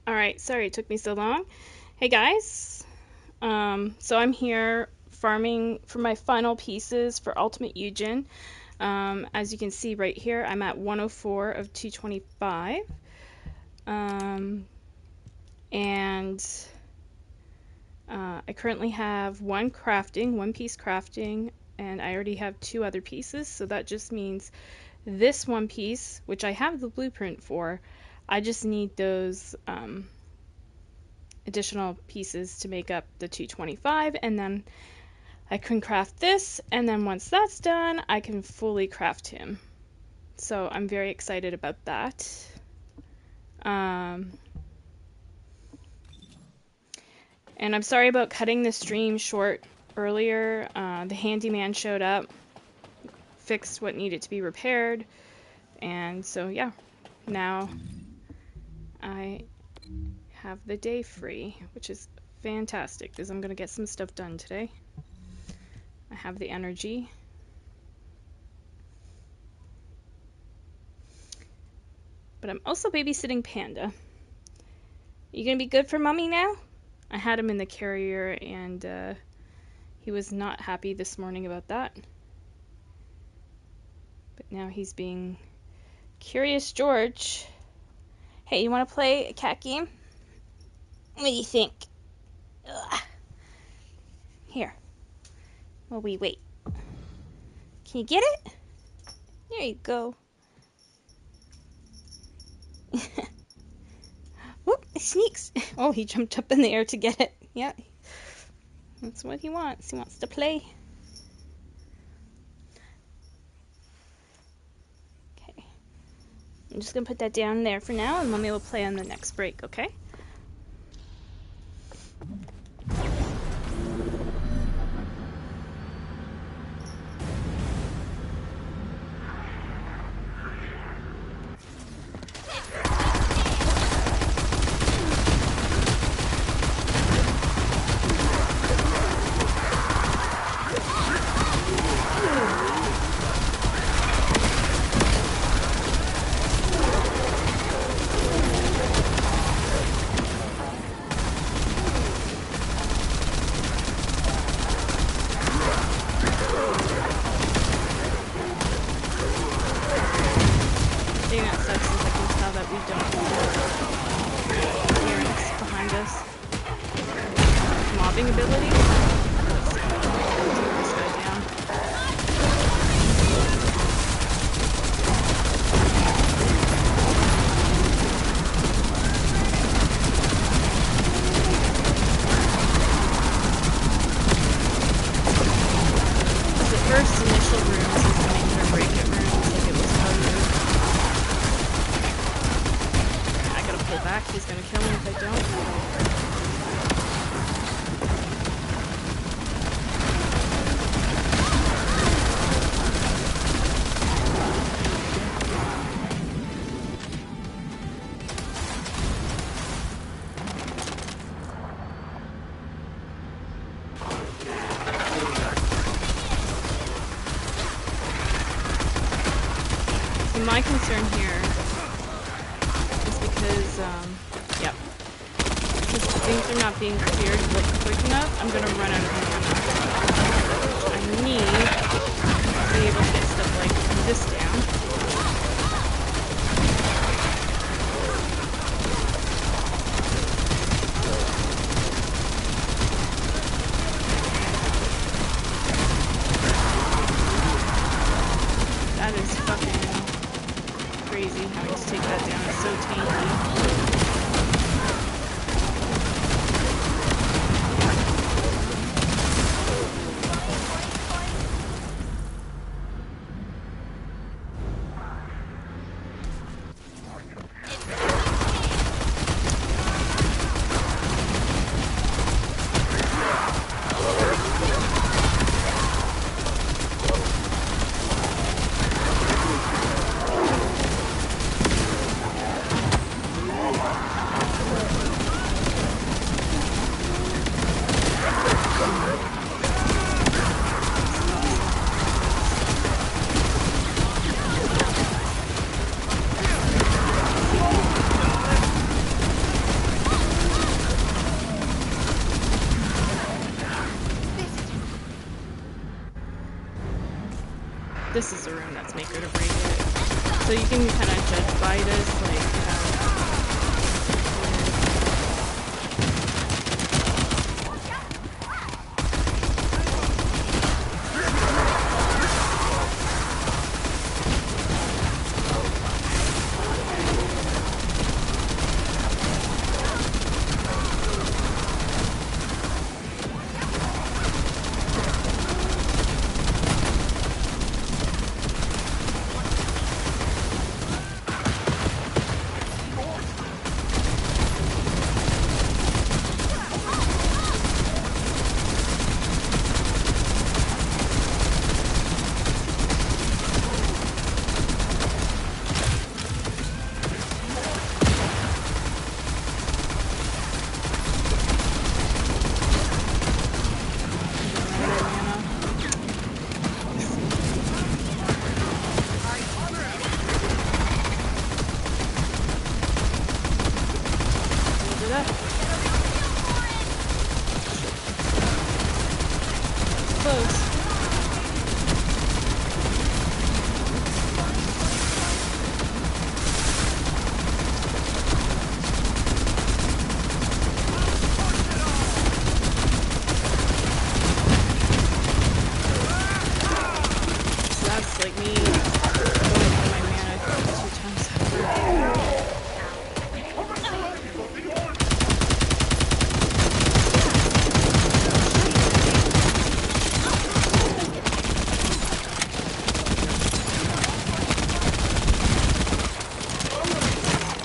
Alright, sorry it took me so long. Hey guys, so I'm here farming for my final pieces for UltimateYujin. As you can see right here, I'm at 104 of 225. And I currently have one piece crafting, and I already have 2 other pieces, so that just means this one piece, which I have the blueprint for, I just need those additional pieces to make up the 225, and then I can craft this, and then once that's done, I can fully craft him. So I'm very excited about that. And I'm sorry about cutting the stream short earlier. The handyman showed up, fixed what needed to be repaired, and so yeah, now I have the day free, which is fantastic because I'm gonna get some stuff done today. I have the energy. But I'm also babysitting Panda. You gonna be good for mommy now? I had him in the carrier and he was not happy this morning about that. But now he's being Curious George. Hey, you wanna play a cat game? What do you think? Ugh. Here. While we wait. Can you get it? There you go. Whoop, it sneaks. Oh, he jumped up in the air to get it. Yeah. That's what he wants. He wants to play. Okay. I'm just gonna put that down there for now, and Mommy will play on the next break, okay? My concern here is because, yep, because things are not being cleared quick enough, I'm gonna run out of mana. I need to be able to get stuff like this down. That is fucking crazy having to take that down. It's so tanky. this is the room that's make or to break it. So you can kind of judge by this, like how.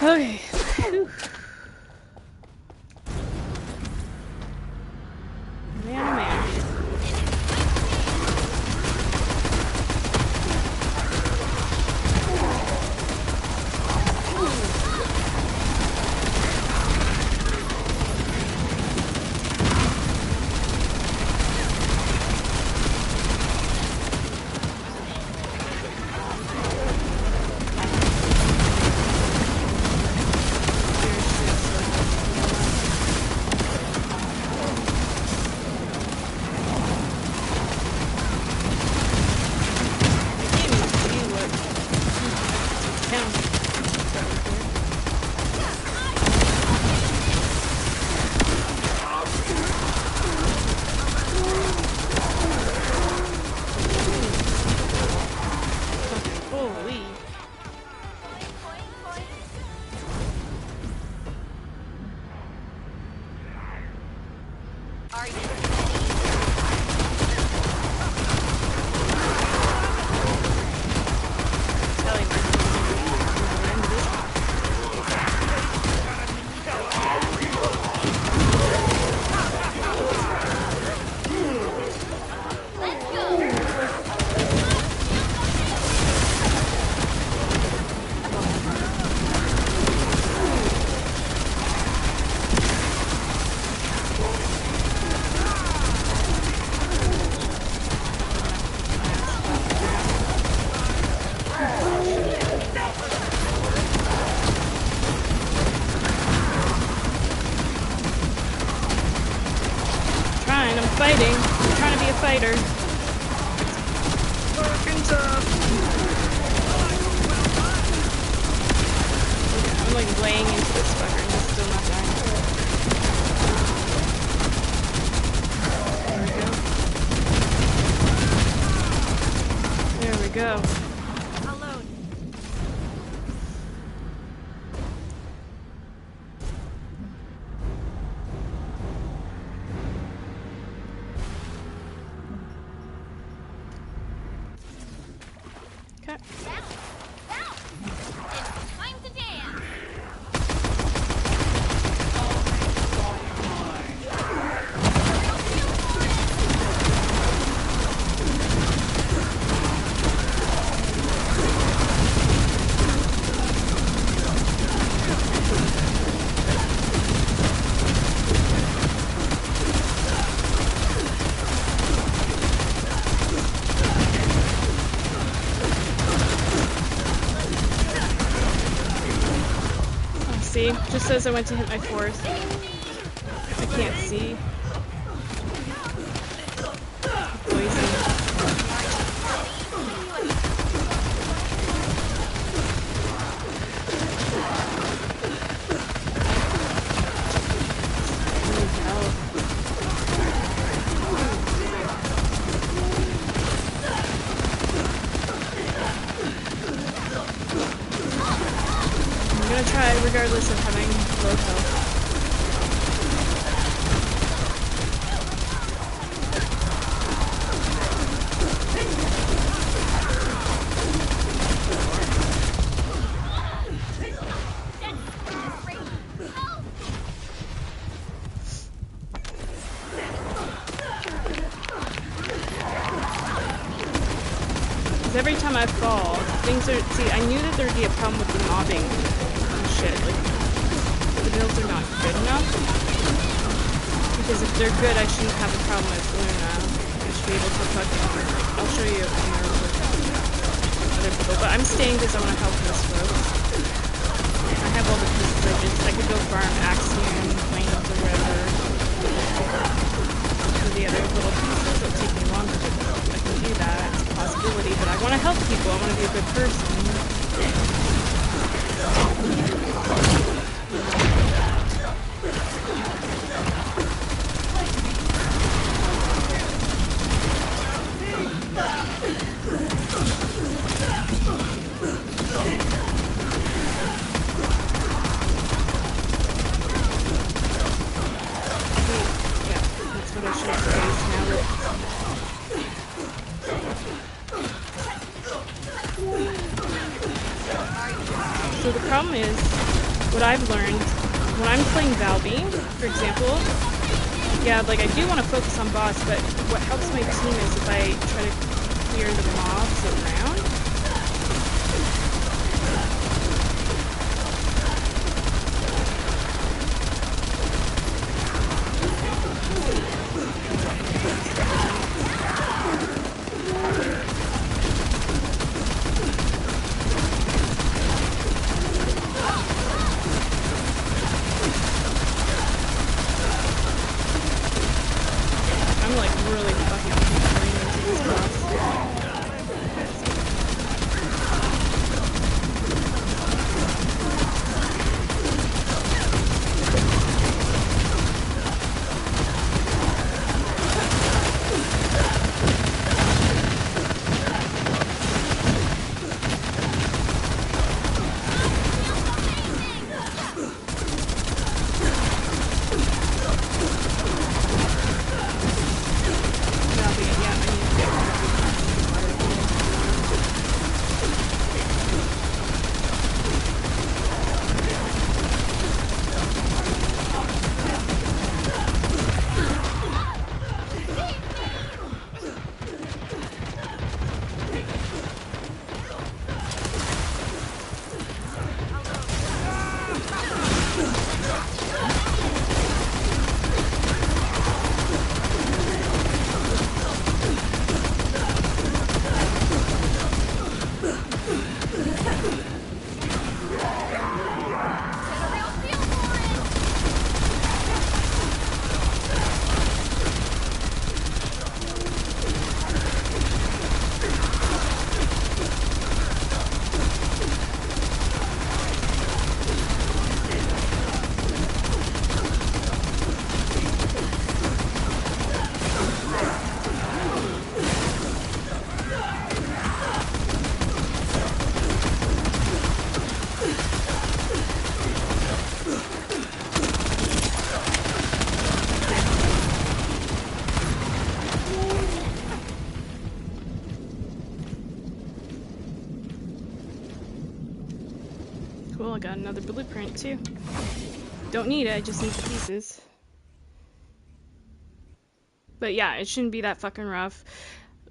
Okay. Whew. Man, oh man. Fighting. I'm trying to be a fighter. Fucking tough. I'm like laying into this fucker and he's still not dying. There we go. There we go. See? Just says I went to hit my fourth. I can't see. Poison. having low health. Every time I fall, things are... See, I knew that there'd be a problem with the mobbing shit. Like, the builds are not good enough. Because if they're good, I shouldn't have a problem with Luna. I should be able to fucking... I'll show you more with other people. But I'm staying because I want to help this folks. I have all the pieces. I could go farm Axiom, Plains, or whatever. For the other little pieces, it'll take me longer to go. I can do that. Possibility, but I want to help people. I want to be a good person. Yeah, that's what I should face now. So the problem is, what I've learned, when I'm playing Valby, for example, yeah, like I do want to focus on boss, but what helps my team is if I try to clear the mobs around. Cool, I got another blueprint too. Don't need it, I just need the pieces. But yeah, it shouldn't be that fucking rough.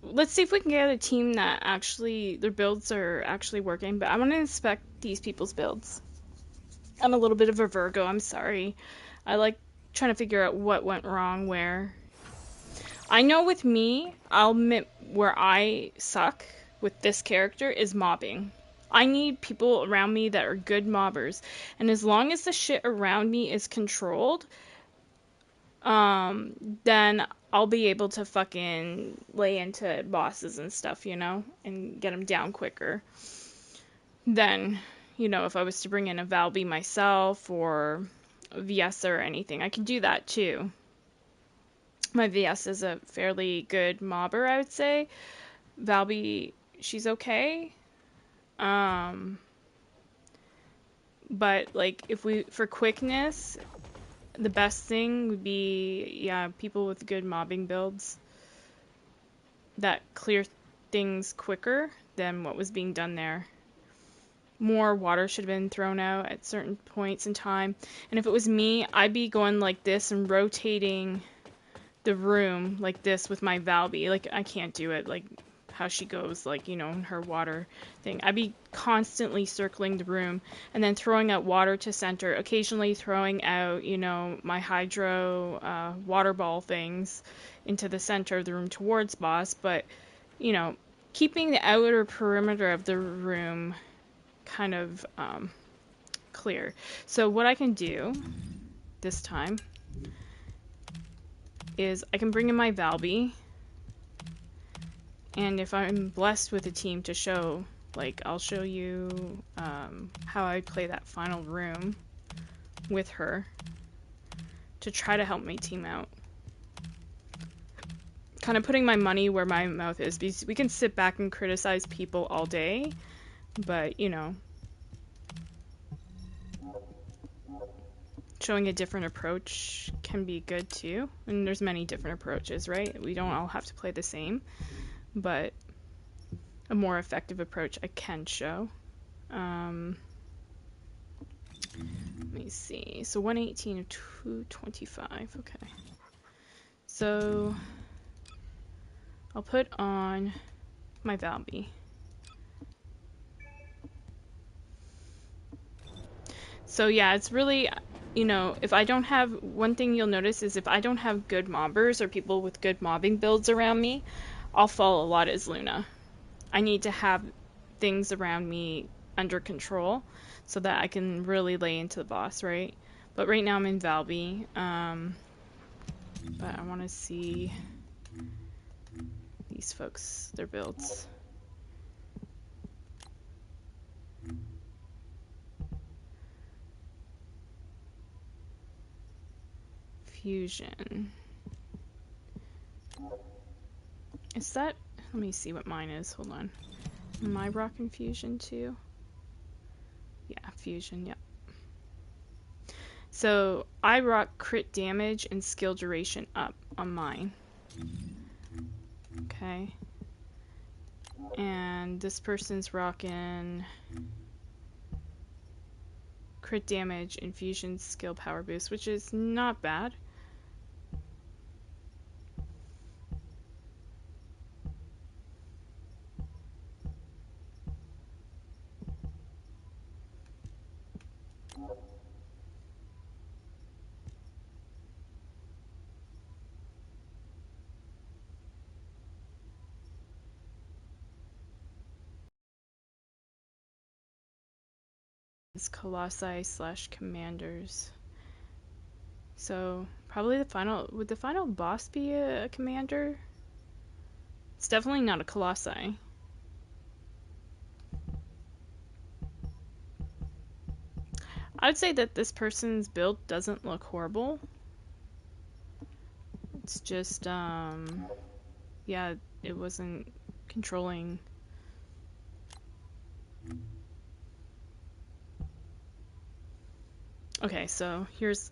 Let's see if we can get a team that actually, their builds are actually working, but I want to inspect these people's builds. I'm a little bit of a Virgo, I'm sorry. I like trying to figure out what went wrong where. I know with me, I'll admit where I suck with this character is mobbing. I need people around me that are good mobbers. And as long as the shit around me is controlled, then I'll be able to fucking lay into bosses and stuff, you know? And get them down quicker. Then, you know, if I was to bring in a Valby myself or a VS or anything, I can do that too. My VS is a fairly good mobber, I would say. Valby, she's okay. But like if we, for quickness, the best thing would be, yeah, people with good mobbing builds that clear things quicker than what was being done there. More water should have been thrown out at certain points in time. And if it was me, I'd be going like this and rotating the room like this with my Valby. Like, I can't do it like how she goes, like, you know, in her water thing. I'd be constantly circling the room and then throwing out water to center, occasionally throwing out, you know, my hydro water ball things into the center of the room towards boss. But, you know, keeping the outer perimeter of the room kind of clear. So what I can do this time is I can bring in my Valby, and if I'm blessed with a team to show, like, I'll show you how I play that final room with her to try to help my team out. Kind of putting my money where my mouth is, because we can sit back and criticize people all day, but, you know, showing a different approach can be good too. And there's many different approaches, right? We don't all have to play the same, but a more effective approach I can show. Let me see. So 118 of 225. Okay. So I'll put on my Valby. So yeah, it's really, you know, if I don't have, one thing you'll notice is if I don't have good mobbers or people with good mobbing builds around me, I'll fall a lot as Luna. I need to have things around me under control so that I can really lay into the boss, right? But right now I'm in Valby. But I want to see these folks, their builds. Fusion. Is that... Let me see what mine is. Hold on. Am I rocking Fusion too? Yeah, Fusion, yep. So I rock crit damage and skill duration up on mine. Okay. And this person's rocking crit damage, infusion, skill power boost, which is not bad. It's Colossi slash commanders. So probably the final, would the final boss be a commander? It's definitely not a Colossi. I'd say that this person's build doesn't look horrible. It's just, yeah, it wasn't controlling. Okay, so here's...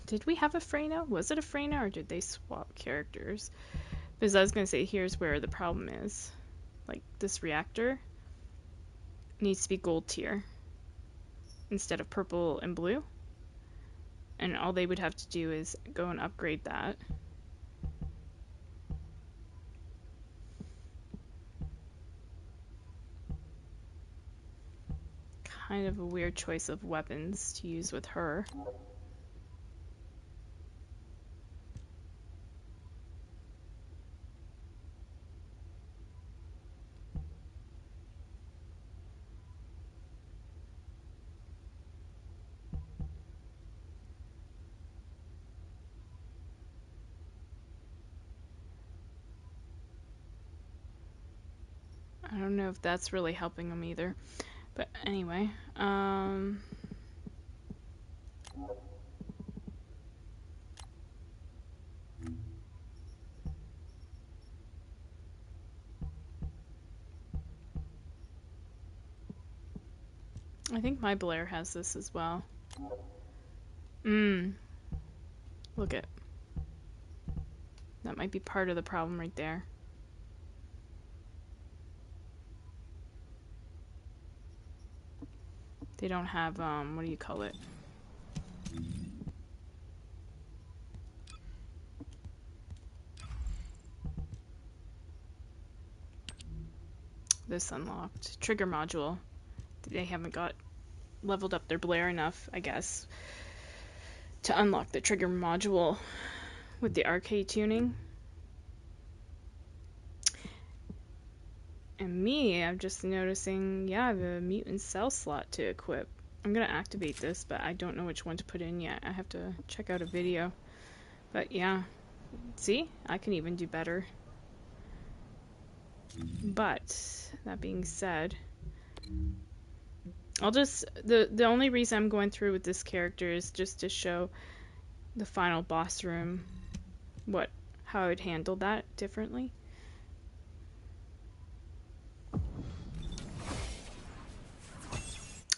Did we have a Freyna? Was it a Freyna, or did they swap characters? Because I was going to say, here's where the problem is. Like, this reactor needs to be gold tier instead of purple and blue. And all they would have to do is go and upgrade that. Kind of a weird choice of weapons to use with her. I don't know if that's really helping them either. But anyway, I think my Blair has this as well. Look at. That might be part of the problem right there. They don't have, what do you call it? This unlocked. Trigger module. They haven't got leveled up their Blair enough, I guess, to unlock the trigger module with the arcade tuning. And me, I'm just noticing, yeah, I have a mutant cell slot to equip. I'm gonna activate this, but I don't know which one to put in yet. I have to check out a video. But yeah, see? I can even do better. But, that being said, I'll just, the only reason I'm going through with this character is just to show the final boss room how I would handle that differently.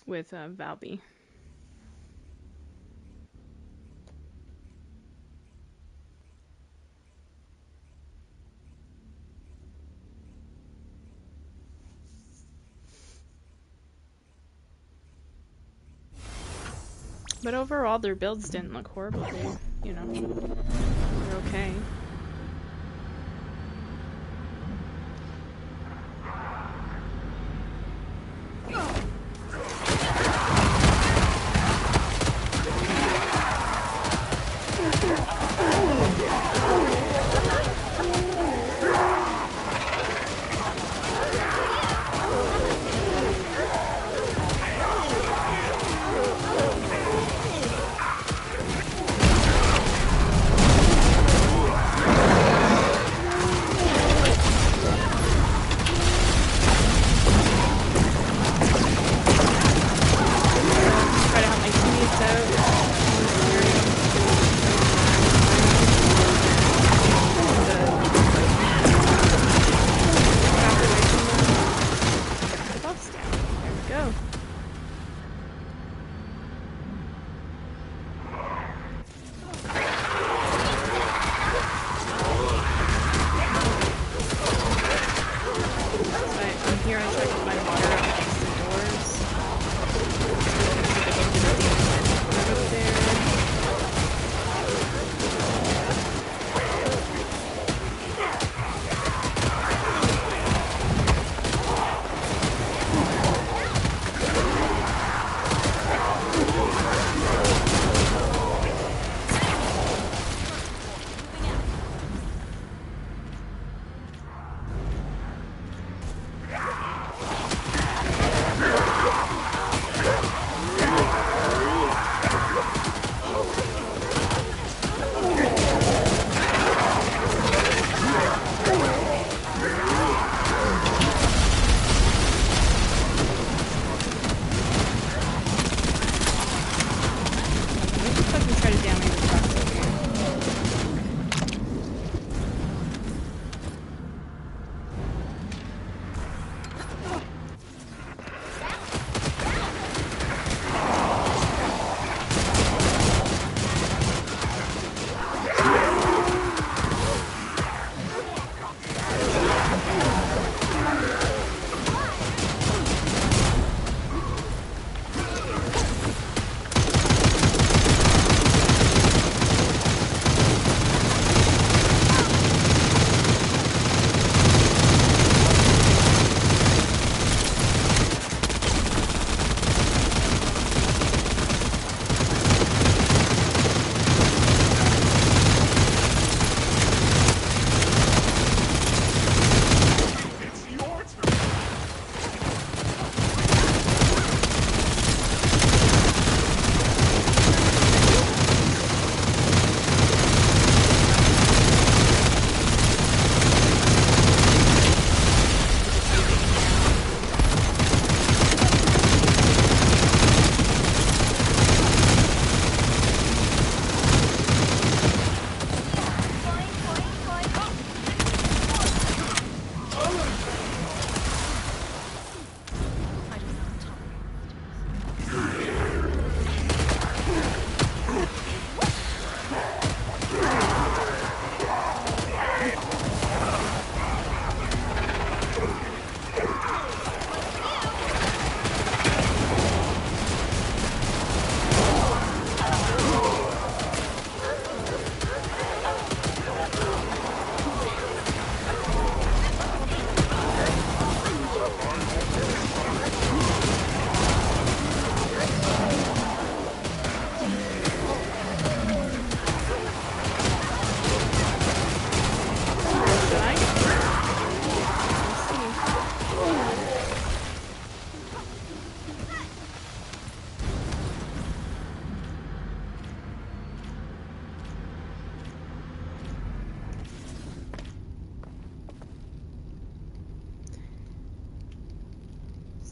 With Valby. But overall, their builds didn't look horrible. They, you know, they're okay.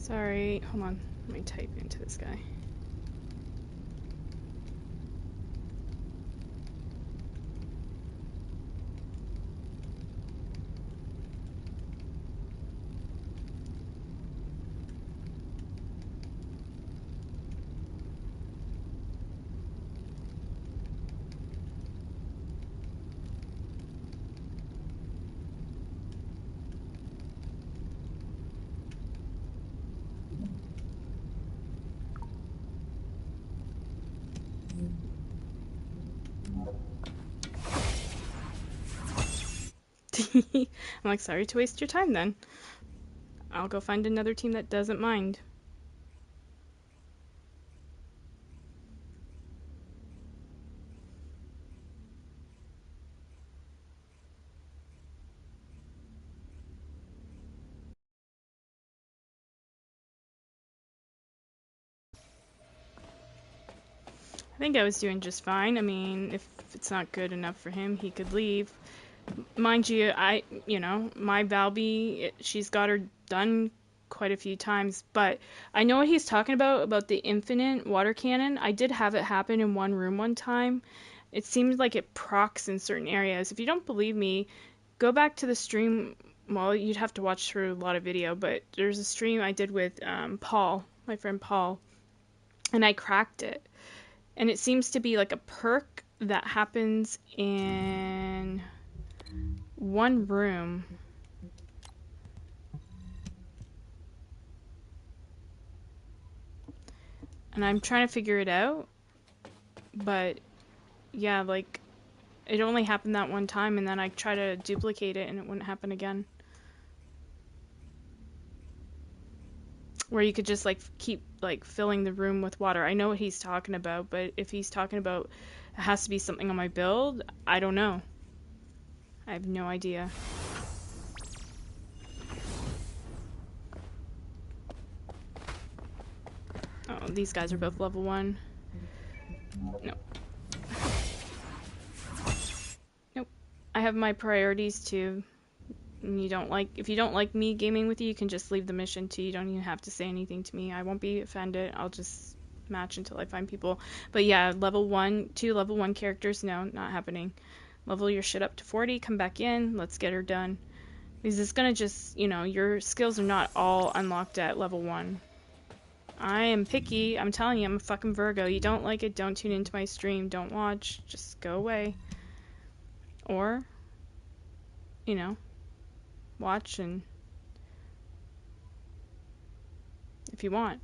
Sorry, hold on. Let me type into this guy. I'm like, sorry to waste your time then. I'll go find another team that doesn't mind. I think I was doing just fine. I mean, if it's not good enough for him, he could leave. Mind you, my Valby, she's got her done quite a few times, but I know what he's talking about the infinite water cannon. I did have it happen in one room one time. It seemed like it procs in certain areas. If you don't believe me, go back to the stream. Well, you'd have to watch through a lot of video, but there's a stream I did with Paul, my friend Paul, and I cracked it. And it seems to be like a perk that happens in one room. And I'm trying to figure it out. But yeah, like it only happened that one time, and then I try to duplicate it and it wouldn't happen again. Where you could just like keep like filling the room with water. I know what he's talking about, but if he's talking about it has to be something on my build, I don't know. I have no idea. Oh, these guys are both level 1. Nope. Nope. I have my priorities too. And if you don't like me gaming with you, you can just leave the mission too. You don't even have to say anything to me. I won't be offended. I'll just match until I find people. But yeah, level 1, 2 level 1 characters, no, not happening. Level your shit up to 40, come back in, let's get her done. Because it's gonna just, your skills are not all unlocked at level 1. I am picky. I'm telling you, I'm a fucking Virgo. You don't like it, don't tune into my stream. Don't watch. Just go away. Or, watch and if you want,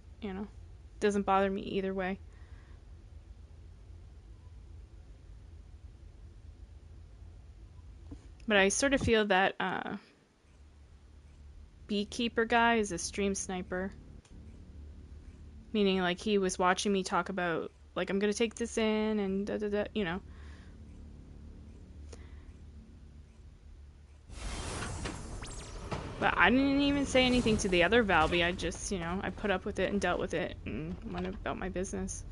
Doesn't bother me either way. But I sort of feel that beekeeper guy is a stream sniper. Meaning, like, he was watching me talk about, like, I'm gonna take this in and da-da-da, But I didn't even say anything to the other Valby. I just, I put up with it and dealt with it and went about my business.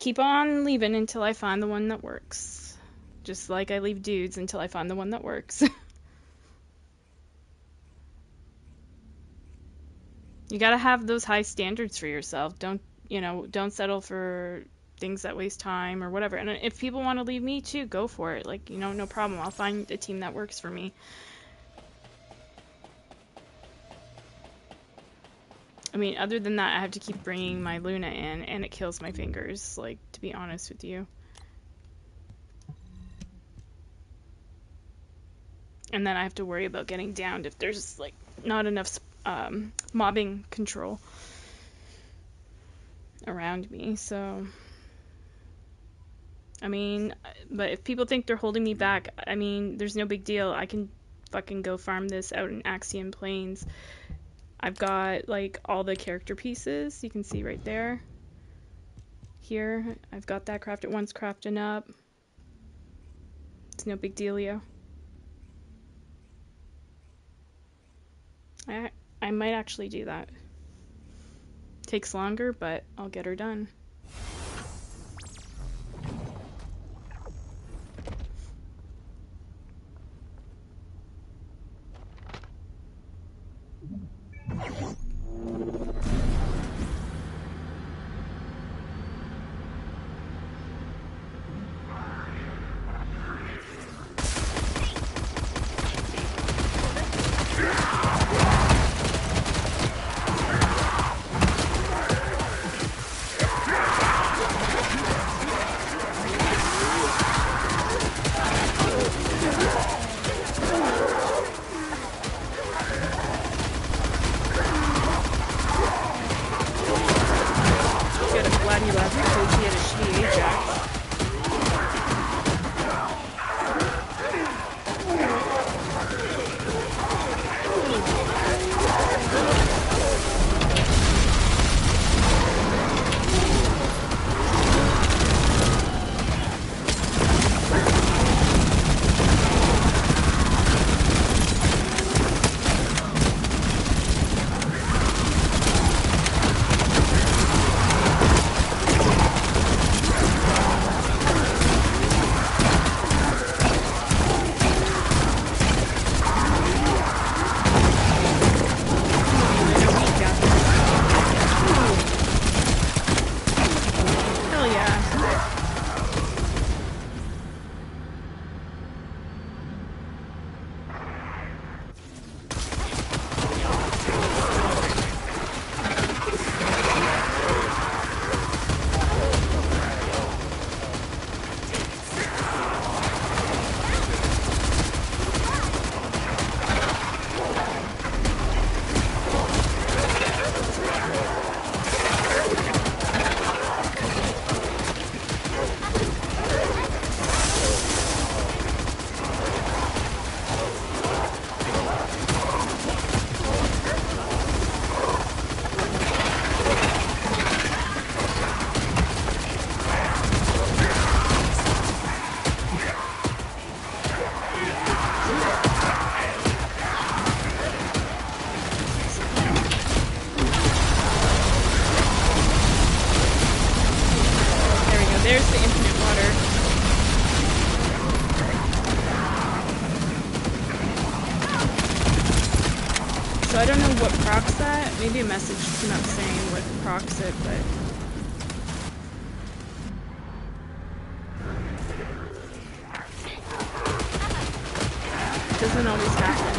keep on leaving until I find the one that works. Just like I leave dudes until I find the one that works. You gotta have those high standards for yourself. Don't, don't settle for things that waste time or whatever. And if people want to leave me too, go for it. Like, no problem. I'll find a team that works for me. I mean, other than that, I have to keep bringing my Luna in, and it kills my fingers, like, to be honest with you. And then I have to worry about getting downed if there's, like, not enough mobbing control around me, so... I mean, but if people think they're holding me back, I mean, there's no big deal. I can fucking go farm this out in Axiom Plains. I've got, like, all the character pieces. You can see right there. Here, I've got that crafted once, crafting up. It's no big dealio. I might actually do that. Takes longer, but I'll get her done. There's the infinite water. So I don't know what procs that. Maybe a message came up saying what procs it, but... it doesn't always happen.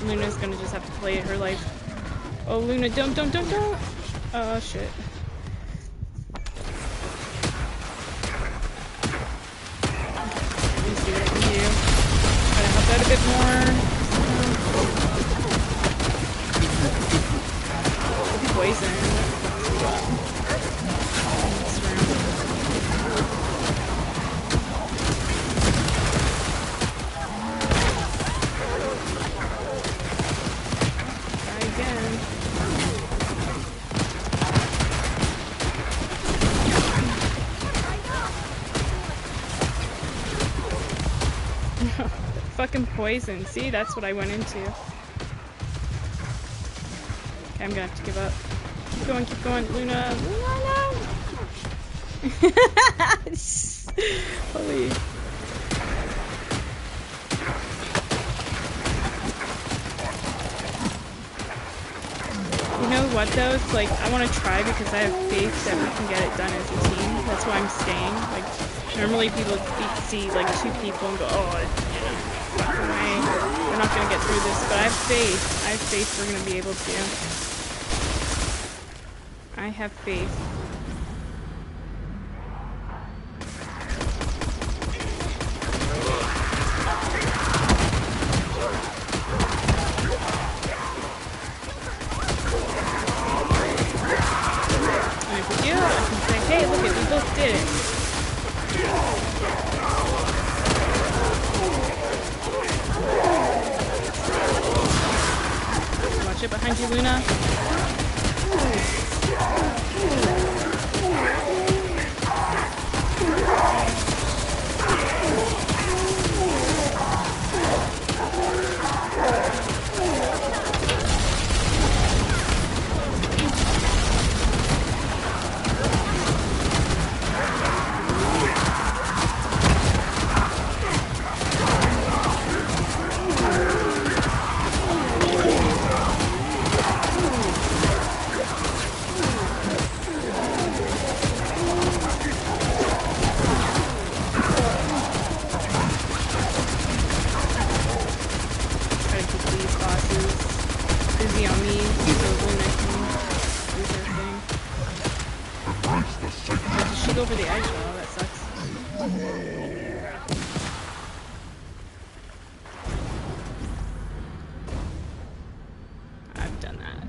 Luna's gonna just have to play her life. Oh, Luna, don't! Oh, shit. Let me see what I can do. Gotta help out a bit more. Poison. Fucking poison. See, that's what I went into. Okay, I'm gonna have to give up. Keep going, Luna. Luna, no! Holy. You know what though? It's like, I want to try because I have faith that we can get it done as a team. That's why I'm staying. Like, normally people see like 2 people and go, oh, fuck away. We're not gonna get through this. But I have faith. I have faith we're gonna be able to. I have faith. And if we do, I can say, hey, look it, we both did it. Watch it behind you, Luna. Over the edge, though. That sucks. I've done that.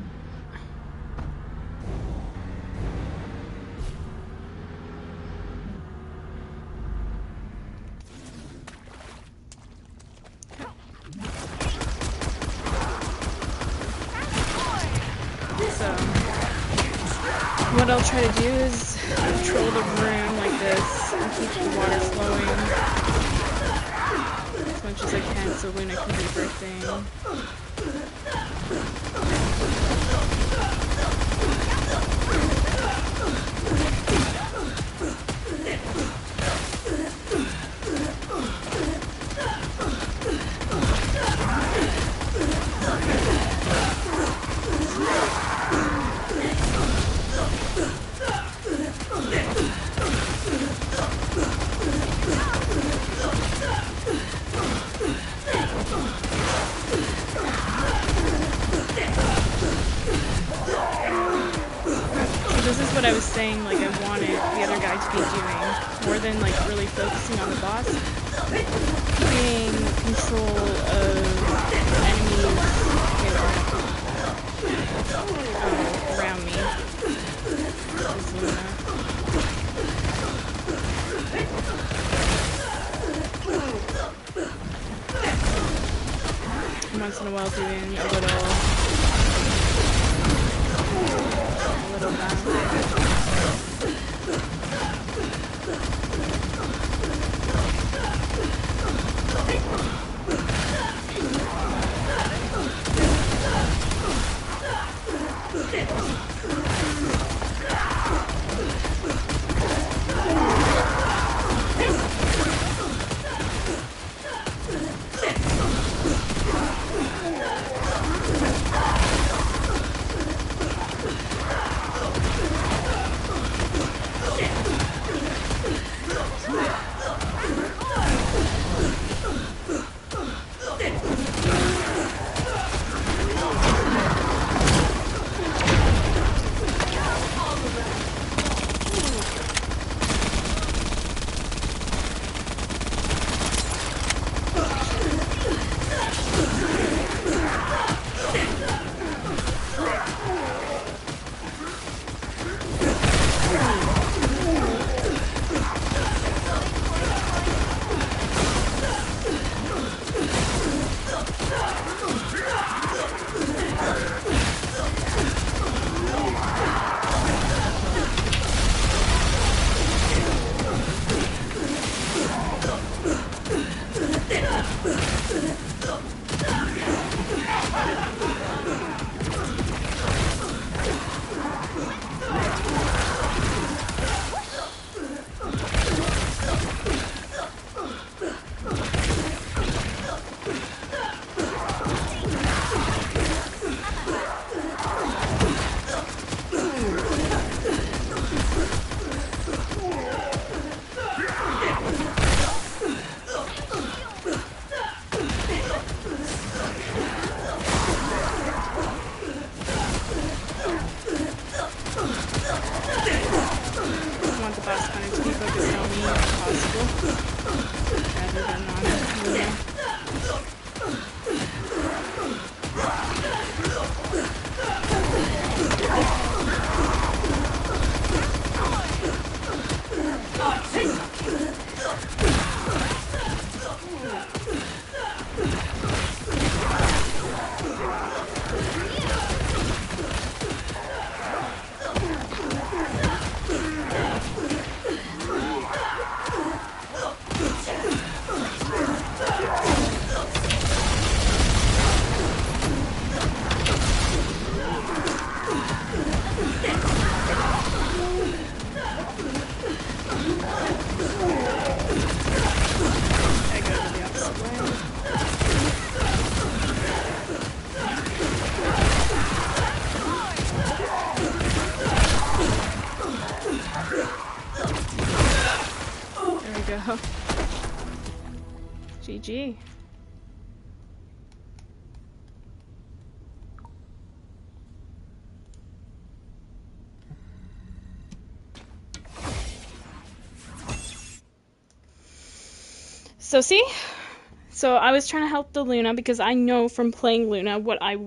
So, what I'll try to do is control the room like this and keep the water flowing as much as I can so Luna can do her thing. This is what I was saying, like I wanted the other guy to be doing, more than like really focusing on the boss, keeping control of enemies around me. This is Luna. Once in a while doing a little back. GG. So see? So I was trying to help the Luna because I know from playing Luna what I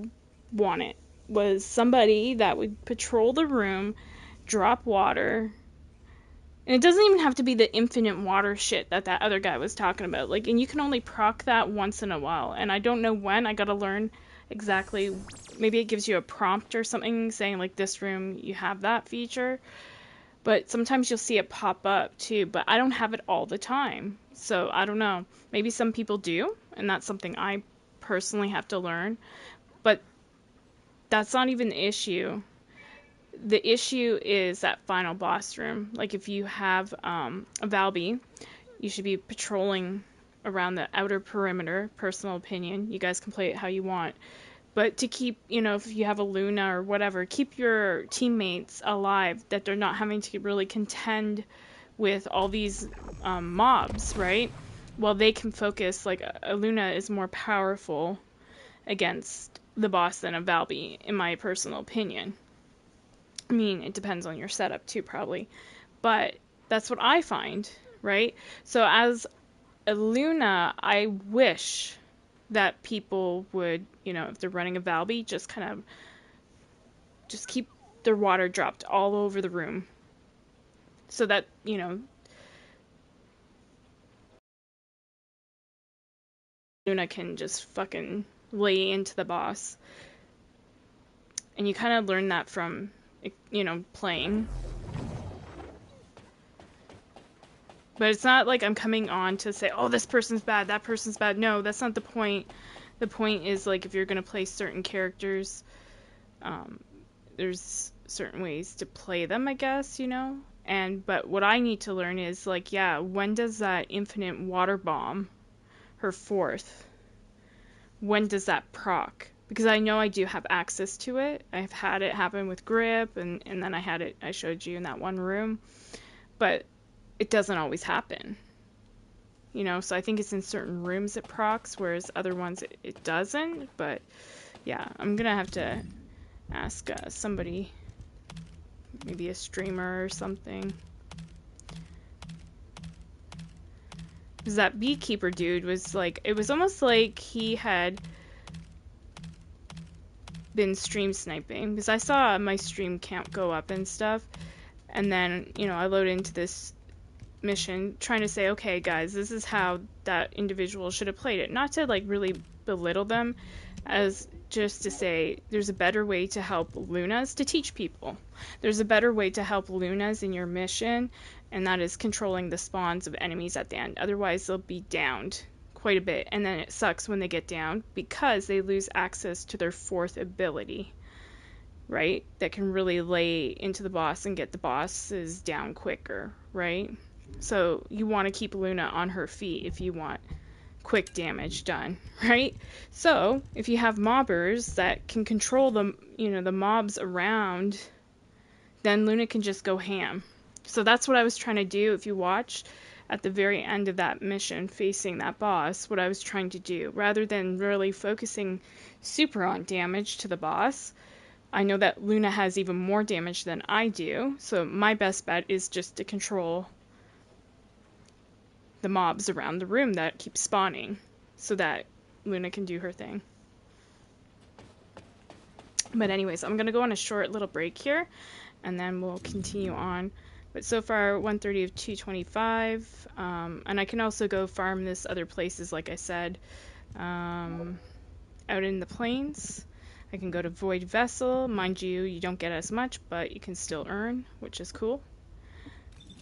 wanted was somebody that would patrol the room, drop water. And it doesn't even have to be the infinite water shit that other guy was talking about. Like, and you can only proc that once in a while. And I don't know when. I gotta learn exactly. Maybe it gives you a prompt or something saying, like, this room, you have that feature. But sometimes you'll see it pop up too, but I don't have it all the time. So I don't know. Maybe some people do, and that's something I personally have to learn. But that's not even the issue. The issue is that final boss room. Like if you have a Valby, you should be patrolling around the outer perimeter, personal opinion. You guys can play it how you want. But to keep, you know, if you have a Luna or whatever, keep your teammates alive, that they're not having to really contend with all these mobs, right? Well, they can focus, like, a Luna is more powerful against the boss than a Valby, in my personal opinion. I mean, it depends on your setup too, probably. But that's what I find, right? So as a Luna, I wish that people would, you know, if they're running a Valby, just kind of just keep their water dropped all over the room so that, you know, Luna can just fucking lay into the boss. And you kind of learn that from, you know, playing. But it's not like I'm coming on to say, oh, this person's bad, that person's bad. No, that's not the point. The point is, like, if you're going to play certain characters, there's certain ways to play them, I guess, you know? But what I need to learn is, like, yeah, when does that infinite water bomb, her fourth, when does that proc? Because I know I do have access to it. I've had it happen with Grip, and then I showed you in that one room. But it doesn't always happen. You know, so I think it's in certain rooms it procs, whereas other ones it doesn't. But yeah, I'm gonna have to ask somebody, maybe a streamer or something. Because that beekeeper dude was like, it was almost like he had been stream sniping. Because I saw my stream count go up and stuff. And then, you know, I load into this mission trying to say, okay guys, this is how that individual should have played it. Not to like really belittle them, as just to say there's a better way to help Lunas, to teach people. There's a better way to help Lunas in your mission, and that is controlling the spawns of enemies at the end. Otherwise they'll be downed quite a bit, and then it sucks when they get down because they lose access to their fourth ability, right? That can really lay into the boss and get the bosses down quicker, right? So you want to keep Luna on her feet if you want quick damage done, right? So if you have mobbers that can control the, you know, the mobs around, then Luna can just go ham. So that's what I was trying to do. If you watch at the very end of that mission facing that boss, what I was trying to do, rather than really focusing super on damage to the boss, I know that Luna has even more damage than I do, so my best bet is just to control the mobs around the room that keep spawning so that Luna can do her thing. But anyways, I'm gonna go on a short little break here and then we'll continue on. But so far 130 of 225, and I can also go farm this other places, like I said, out in the plains. I can go to Void Vessel. Mind you, you don't get as much, but you can still earn, which is cool.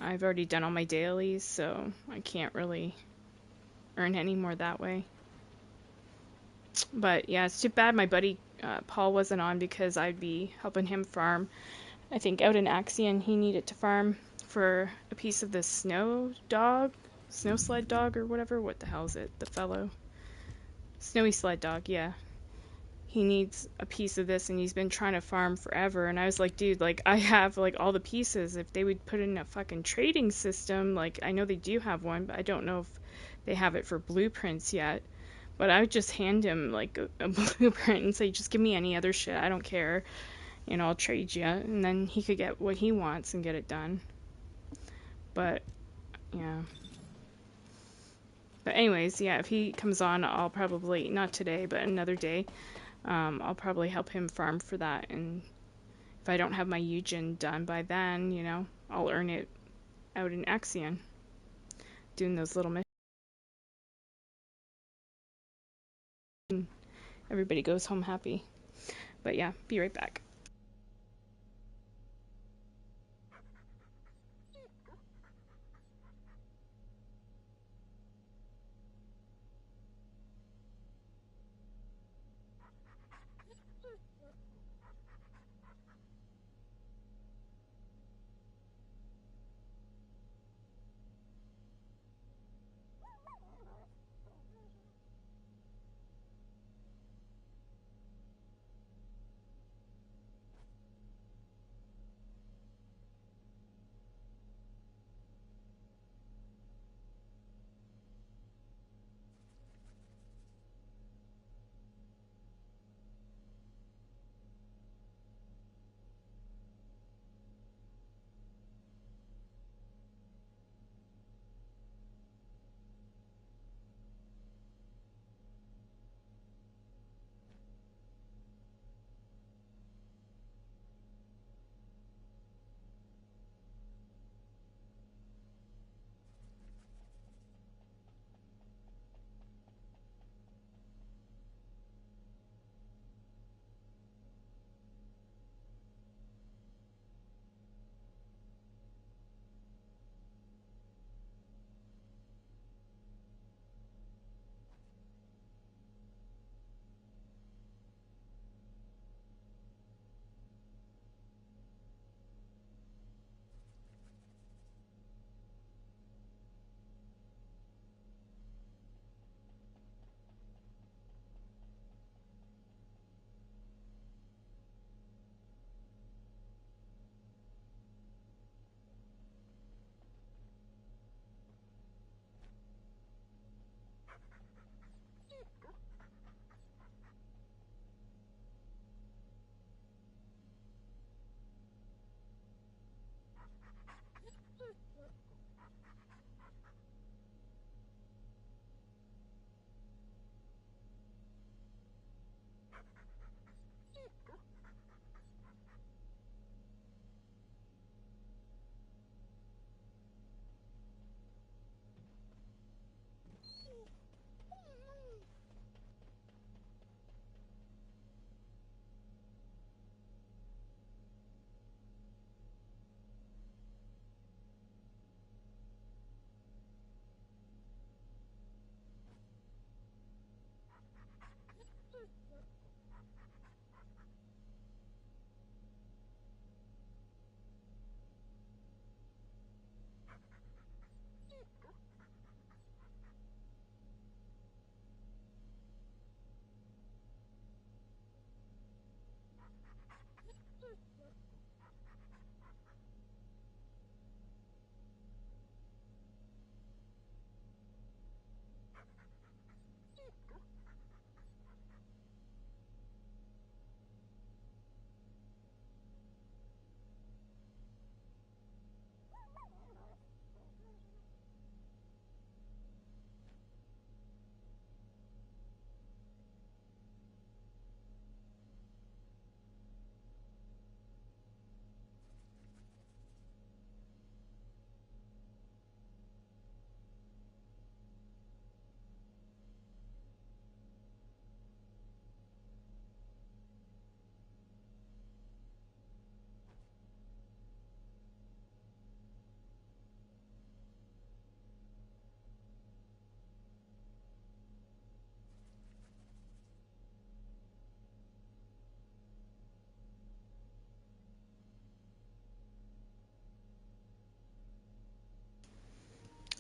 I've already done all my dailies, so I can't really earn any more that way. But yeah, it's too bad my buddy Paul wasn't on, because I'd be helping him farm. I think out in Axion he needed to farm for a piece of the snow sled dog or whatever. What the hell is it? The fellow. Snowy sled dog, yeah. He needs a piece of this, and he's been trying to farm forever. And I was like, dude, like, I have like all the pieces. If they would put in a fucking trading system, like, I know they do have one, but I don't know if they have it for blueprints yet. But I would just hand him like a blueprint and say, just give me any other shit. I don't care. You know, I'll trade you. And then he could get what he wants and get it done. But, yeah. But anyways, yeah, if he comes on, I'll probably, not today, but another day, I'll probably help him farm for that. And if I don't have my Yujin done by then, you know, I'll earn it out in Axion, doing those little missions. Everybody goes home happy. But yeah, be right back.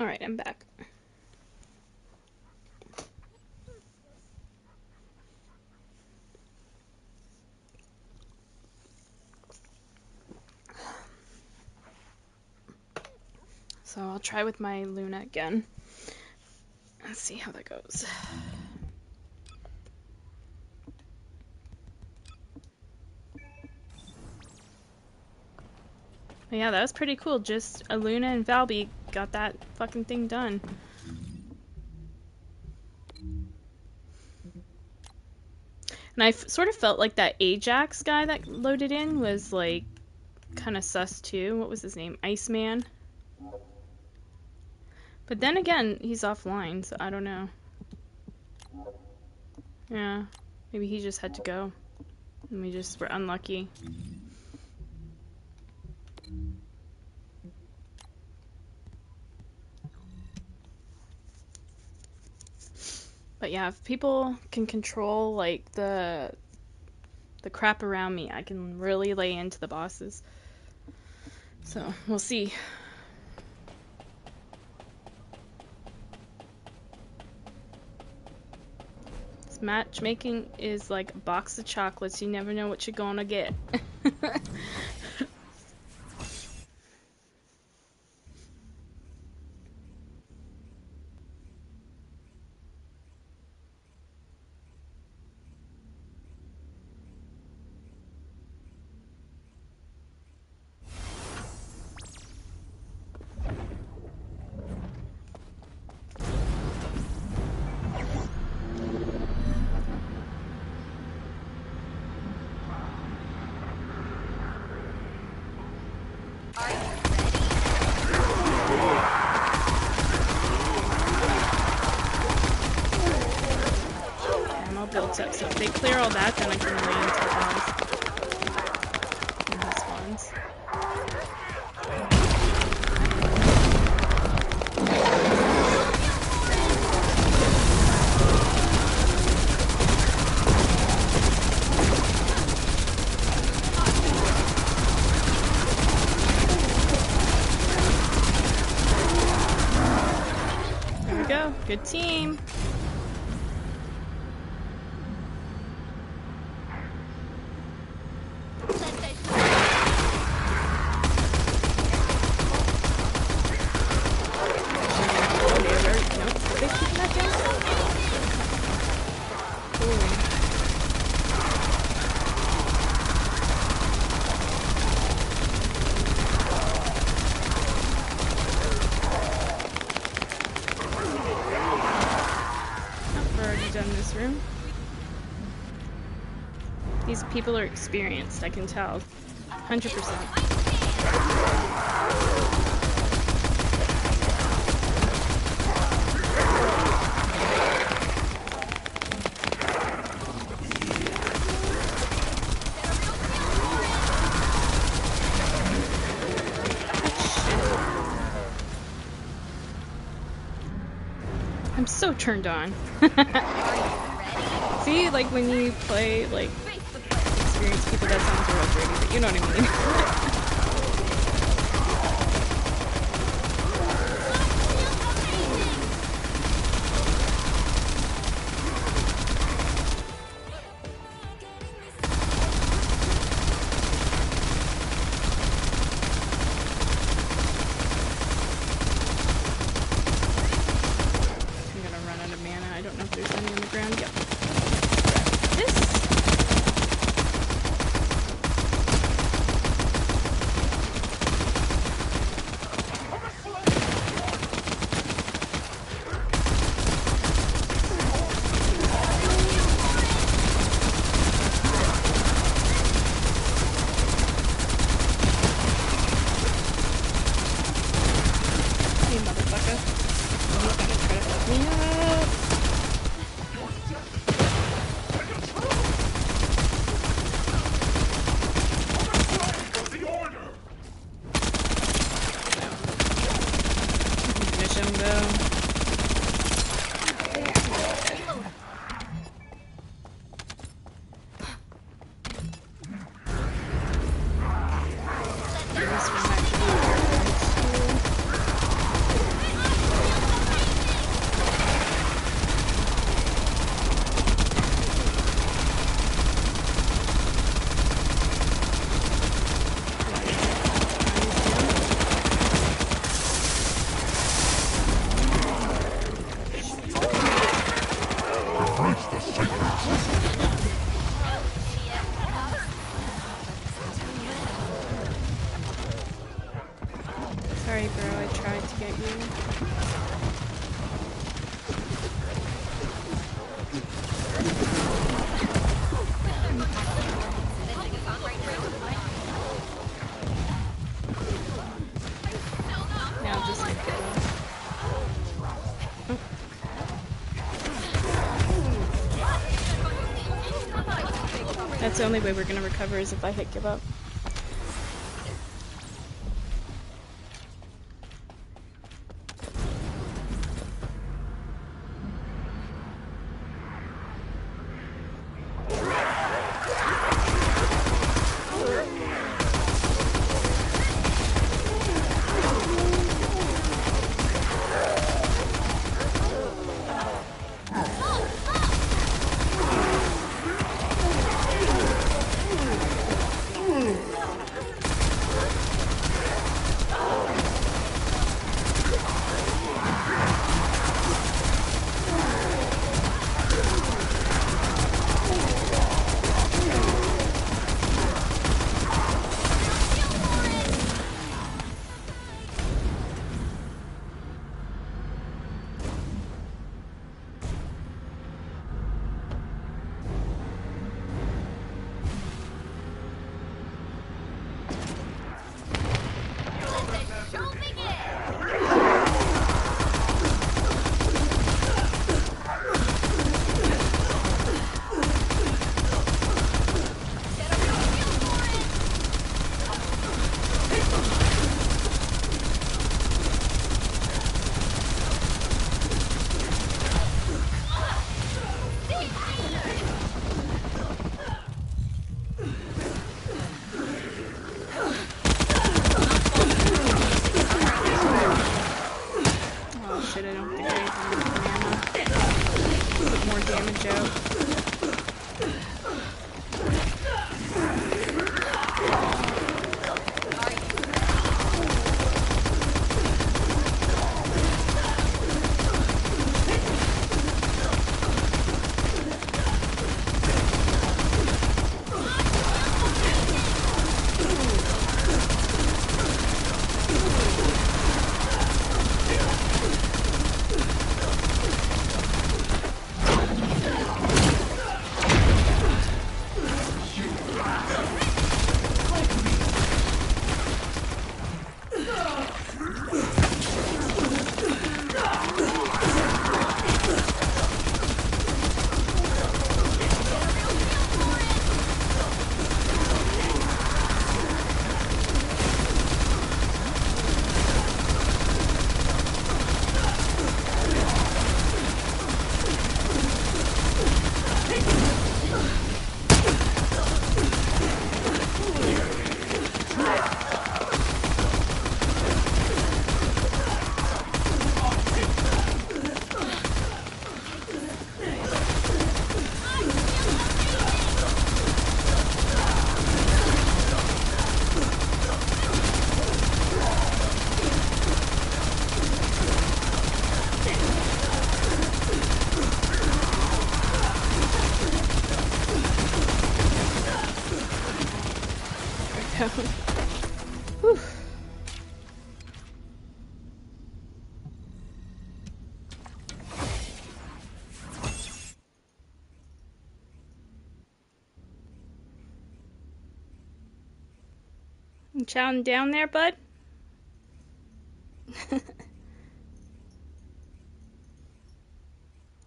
Alright, I'm back. So I'll try with my Luna again. Let's see how that goes. But yeah, that was pretty cool. Just Aluna and Valby got that fucking thing done. And I sort of felt like that Ajax guy that loaded in was like kind of sus too. What was his name? Iceman. But then again, he's offline, so I don't know. Yeah, maybe he just had to go. And we just were unlucky. But yeah, if people can control like the crap around me, I can really lay into the bosses. So, we'll see. This matchmaking is like a box of chocolates. You never know what you're gonna get. Built up, so if they clear all that, then I can lay into the boss. And he spawns. There we go. Good team. These people are experienced, I can tell. 100%. I'm so turned on. See, like when you play, like, experienced people, that sounds real dirty, but you know what I mean. That's the only way we're gonna recover is if I hit give up. Whew. You chowing down there, bud?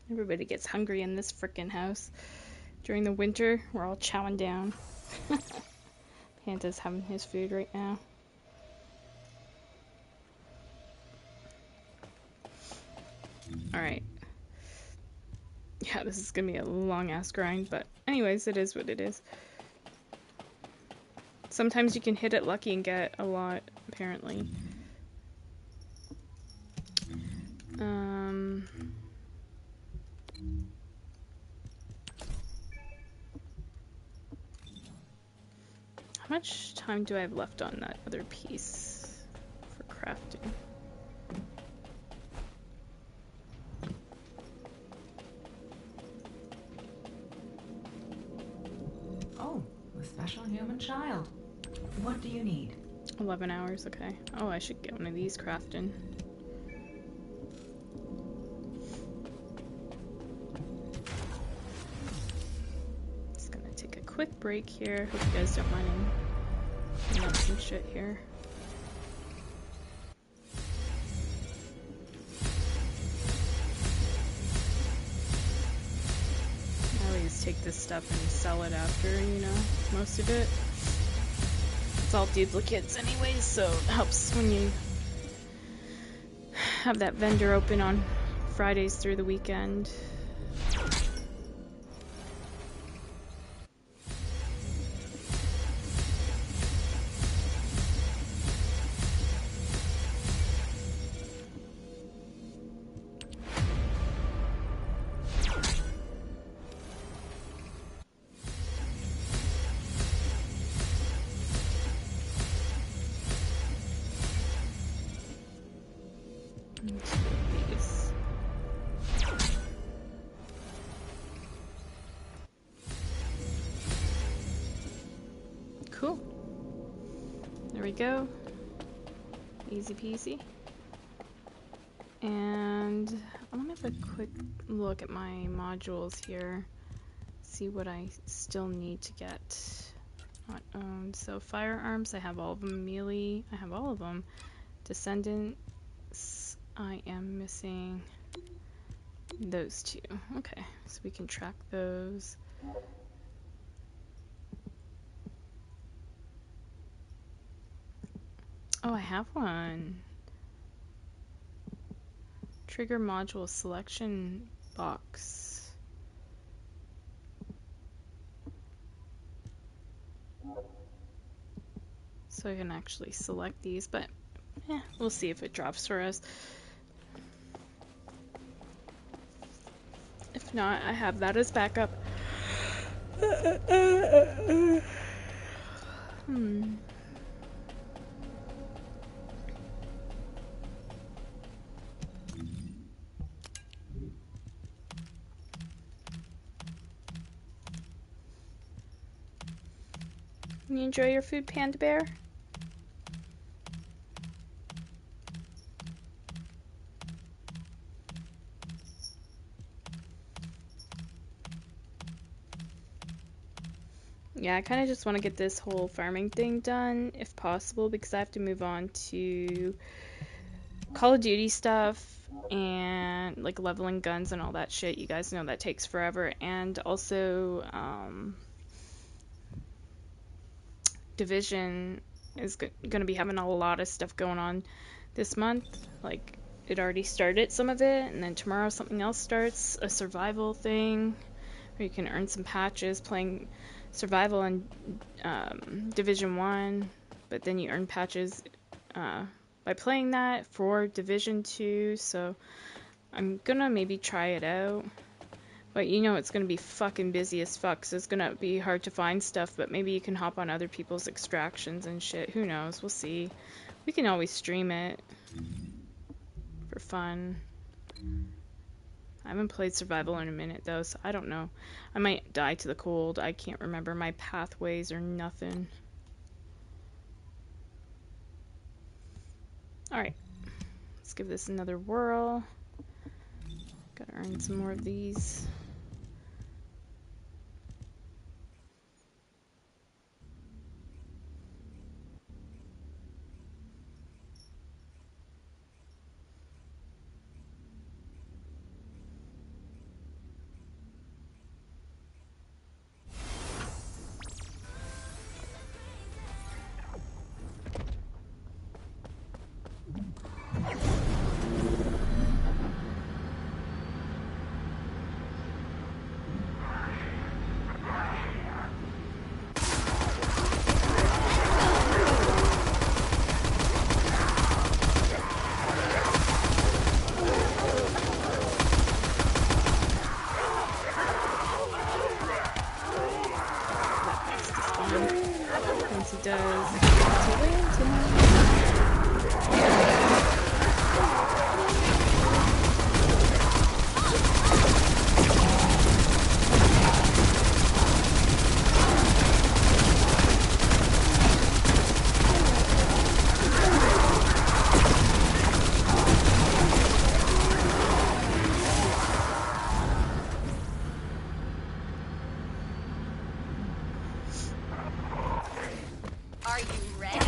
Everybody gets hungry in this frickin' house. During the winter, we're all chowing down. Panda's having his food right now. Alright. Yeah, this is gonna be a long-ass grind, but anyways, it is what it is. Sometimes you can hit it lucky and get a lot, apparently. How much time do I have left on that other piece for crafting? Oh, a special human child. What do you need? 11 hours, okay. Oh, I should get one of these crafting. Just gonna take a quick break here. Hope you guys don't mind me up some shit here. Now he's just take this stuff and sell it after, you know, most of it. It's all duplicates anyways, so it helps when you have that vendor open on Fridays through the weekend. Cool. There we go. Easy peasy. And I'm gonna have a quick look at my modules here. See what I still need to get. Not owned. So firearms, I have all of them. Melee, I have all of them. Descendants, I am missing those two. Okay, so we can track those. Oh, I have one. Trigger module selection box. So I can actually select these, but we'll see if it drops for us. If not, I have that as backup. You enjoy your food, Panda Bear? Yeah, I kind of just want to get this whole farming thing done, if possible, because I have to move on to Call of Duty stuff and like leveling guns and all that shit. You guys know that takes forever. And also, Division is gonna be having a lot of stuff going on this month. Like, it already started some of it, and then tomorrow something else starts, a survival thing, where you can earn some patches playing survival in Division 1, but then you earn patches by playing that for Division 2, so I'm gonna maybe try it out. But you know it's gonna be fucking busy as fuck, so it's gonna be hard to find stuff, but maybe you can hop on other people's extractions and shit. Who knows? We'll see. We can always stream it for fun. I haven't played survival in a minute though, so I don't know. I might die to the cold. I can't remember my pathways or nothing. Alright. Let's give this another whirl. Gotta earn some more of these. Once he does, it's a win tonight. Are you ready?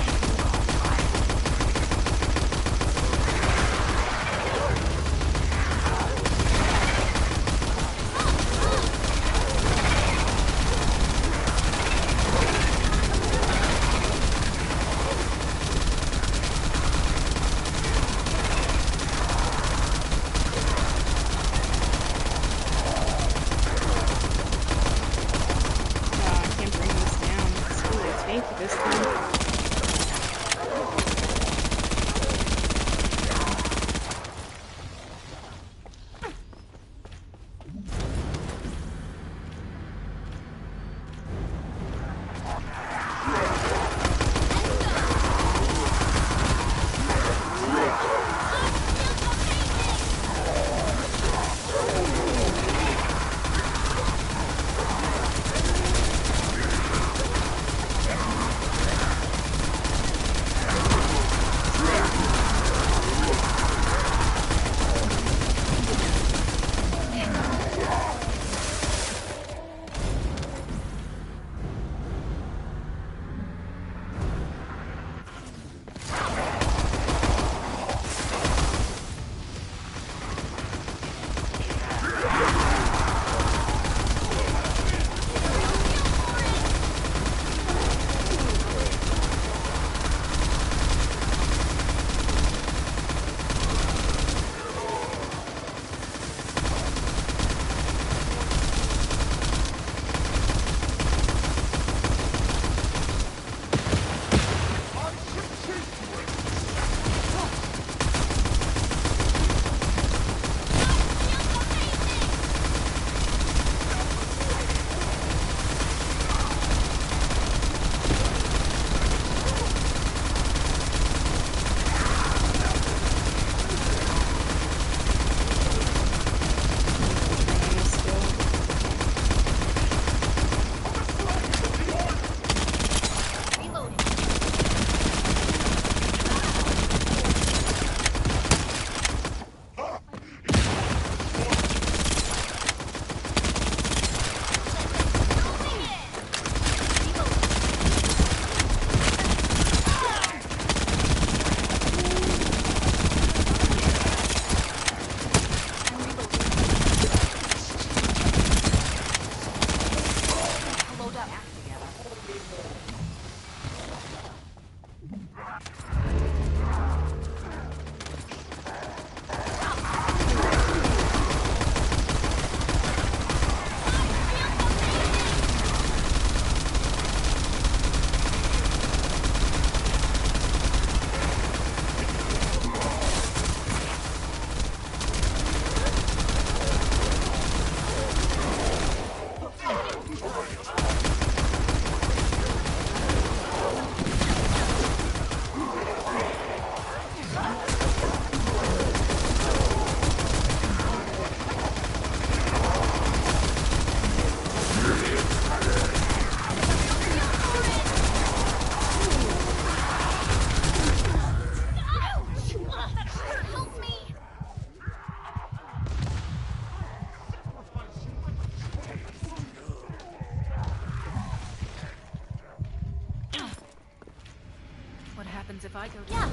happens if I go Yeah,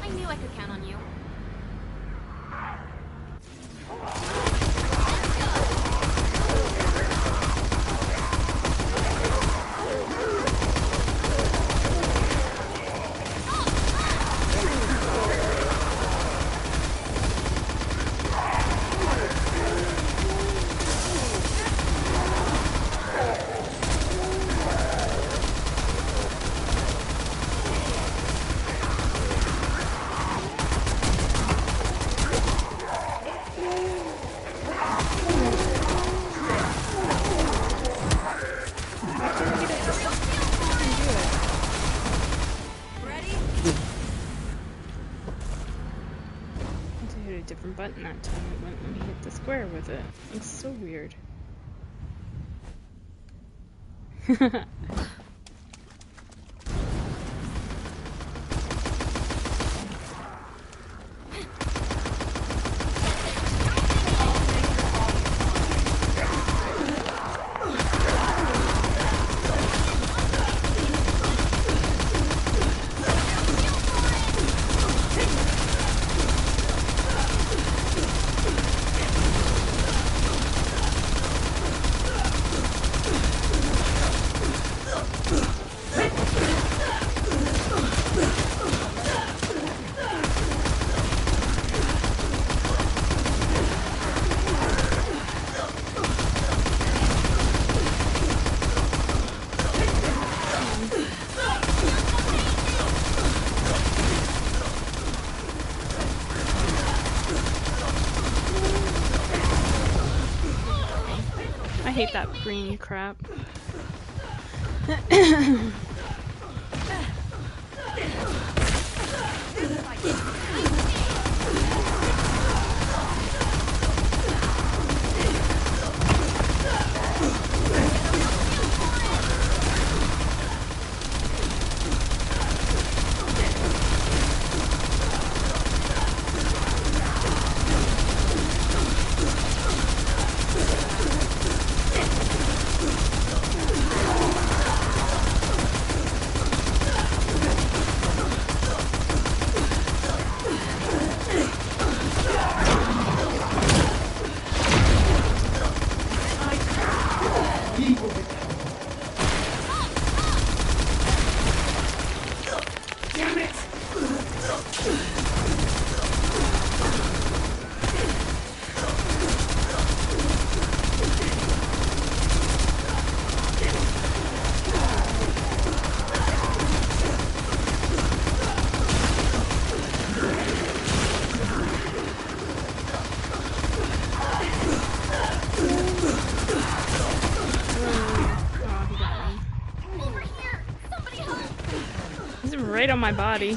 I knew I could count on you. Different button that time. It wouldn't let me hit the square with it. It's so weird. I hate that green crap. Right on my body.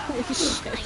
Holy shit.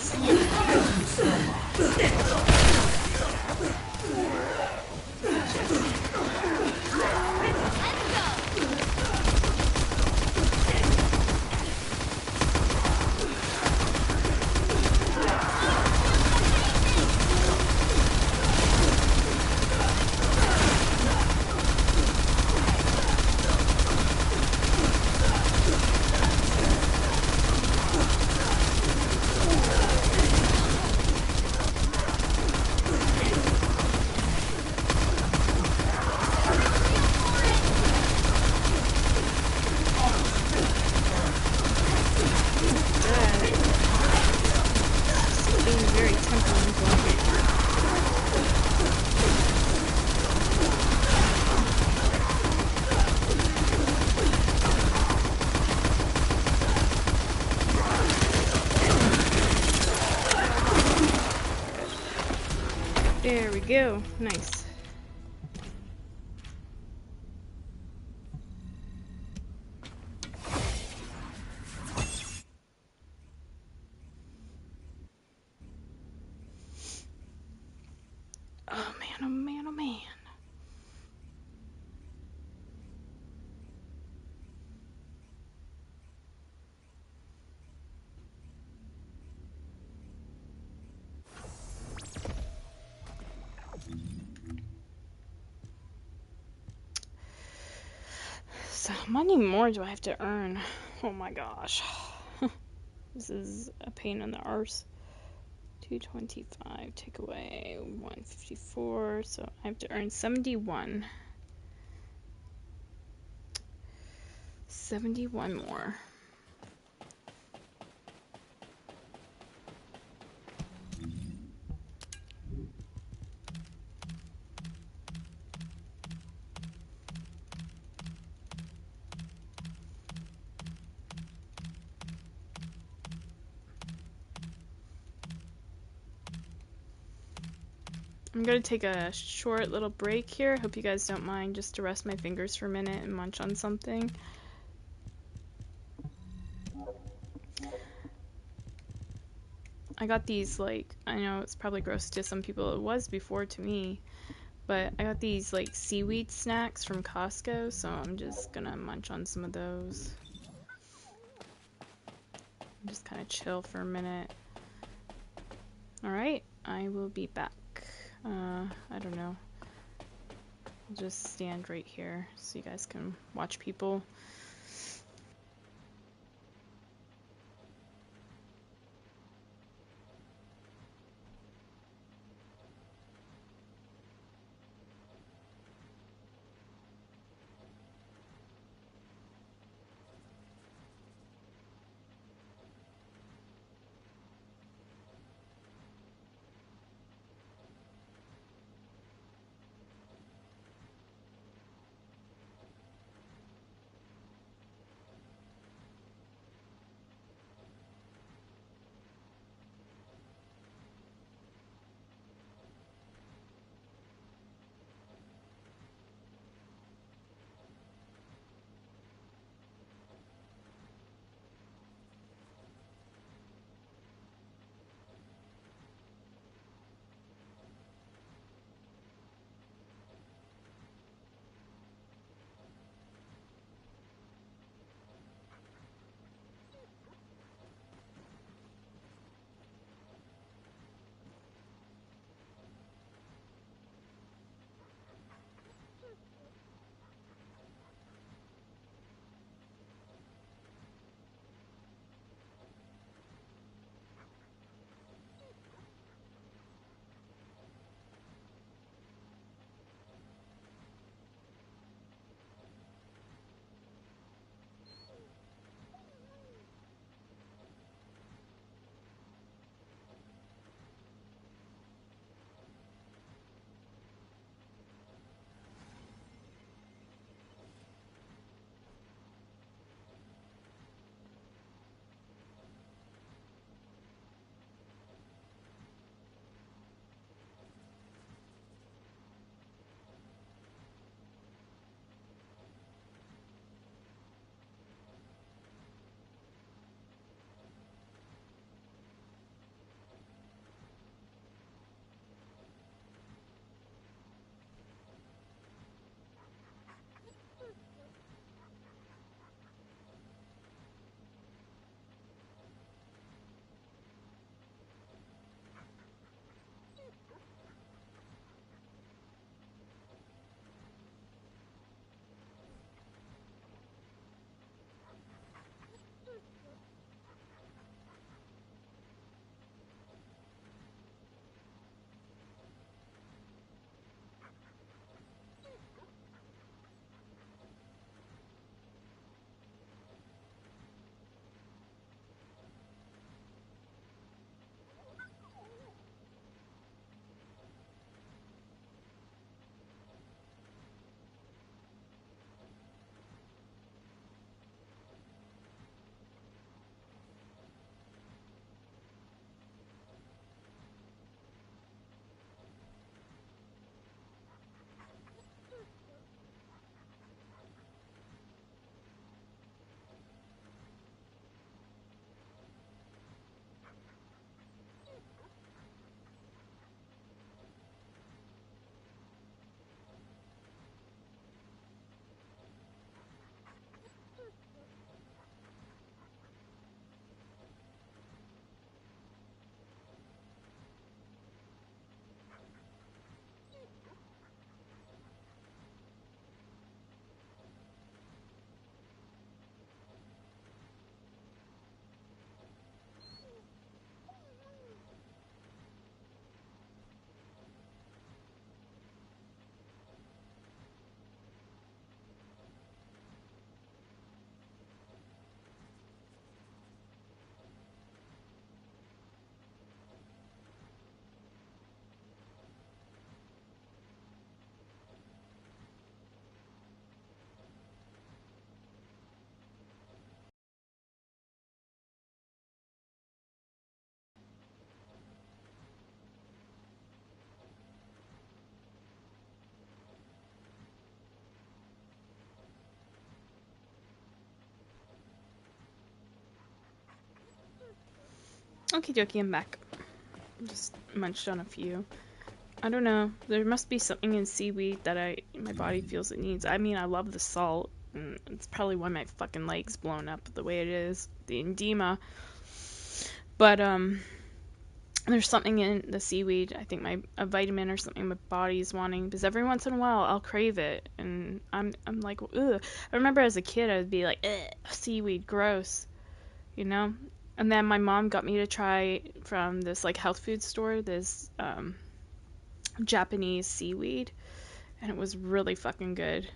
There we go. Nice. Oh man, oh man, oh man. So how many more do I have to earn? Oh my gosh. This is a pain in the arse. 225, take away 154, so I have to earn 71. 71 more. I'm gonna take a short little break here. Hope you guys don't mind, just to rest my fingers for a minute and munch on something. I got these, like, I know it's probably gross to some people, it was before to me, but I got these, like, seaweed snacks from Costco, so I'm just gonna munch on some of those. Just kind of chill for a minute. Alright, I will be back. I don't know. I'll just stand right here so you guys can watch people. Okie dokie, I'm back. Just munched on a few. I don't know. There must be something in seaweed that my body feels it needs. I mean, I love the salt. And it's probably why my fucking leg's blown up the way it is. The edema. But, there's something in the seaweed. I think a vitamin or something my body's wanting. Because every once in a while, I'll crave it. And I'm like, ugh. I remember as a kid, I would be like, seaweed, gross. You know? And then my mom got me to try from this, like, health food store, this, Japanese seaweed, and it was really fucking good.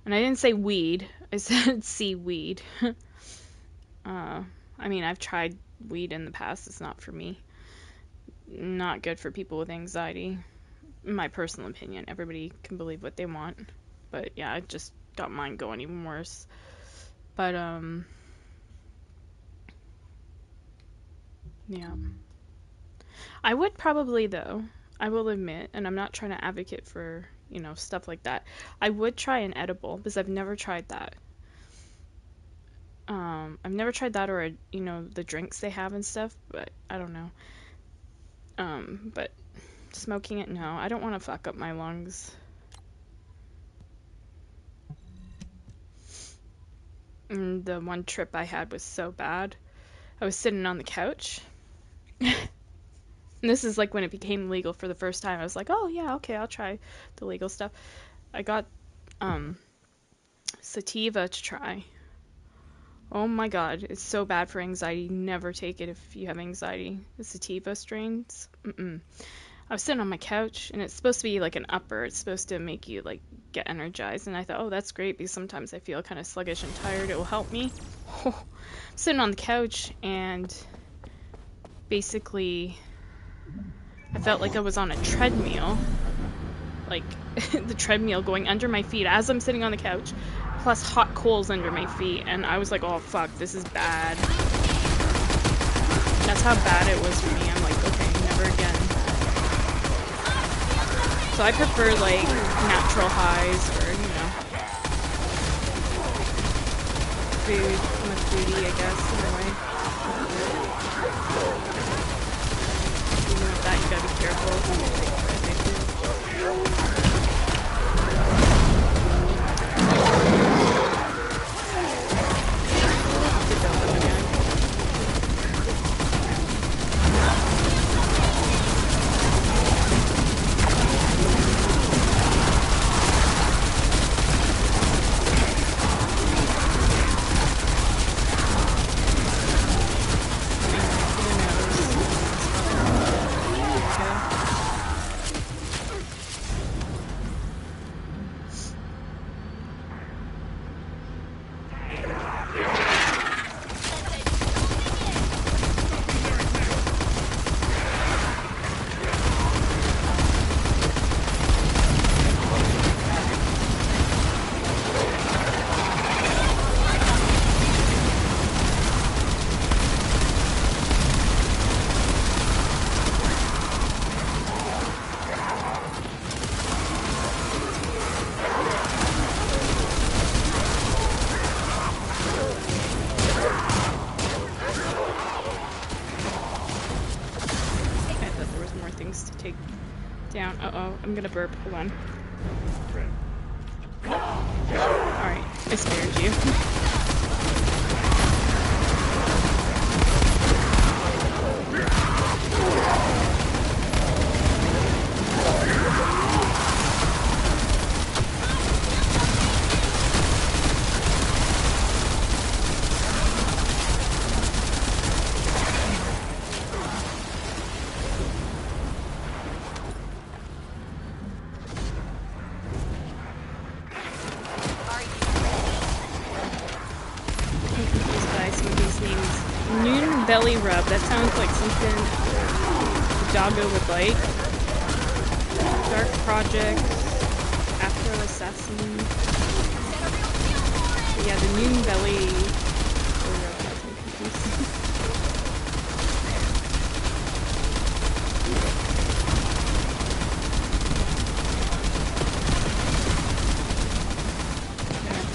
And I didn't say weed, I said seaweed. I mean, I've tried weed in the past, it's not for me. Not good for people with anxiety, in my personal opinion. Everybody can believe what they want, but yeah, it just got mine going even worse. But yeah, I would probably, though, I will admit, and I'm not trying to advocate for, you know, stuff like that. I would try an edible, because I've never tried that. I've never tried that or, you know, the drinks they have and stuff, but I don't know. But smoking it, no. I don't want to fuck up my lungs. And the one trip I had was so bad. I was sitting on the couch. And this is like when it became legal for the first time. I was like, oh yeah, okay, I'll try the legal stuff. I got sativa to try. Oh my god, it's so bad for anxiety. Never take it if you have anxiety. The sativa strains. I was sitting on my couch, and it's supposed to be like an upper. It's supposed to make you like get energized. And I thought, oh, that's great because sometimes I feel kind of sluggish and tired. It will help me. Sitting on the couch, and basically, I felt like I was on a treadmill. Like the treadmill going under my feet as I'm sitting on the couch, plus hot coals under my feet, and I was like, oh fuck, this is bad. That's how bad it was for me. I'm like, okay, never again. So I prefer like natural highs, or you know, food. I'm a foodie, I guess, in a way. Even with that, you gotta be careful. It's like addictive. I'm gonna burp. Hold on. Alright, I spared you. Belly rub. That sounds like something the doggo would like. Dark Project. Afro Assassin. But yeah, the noon belly.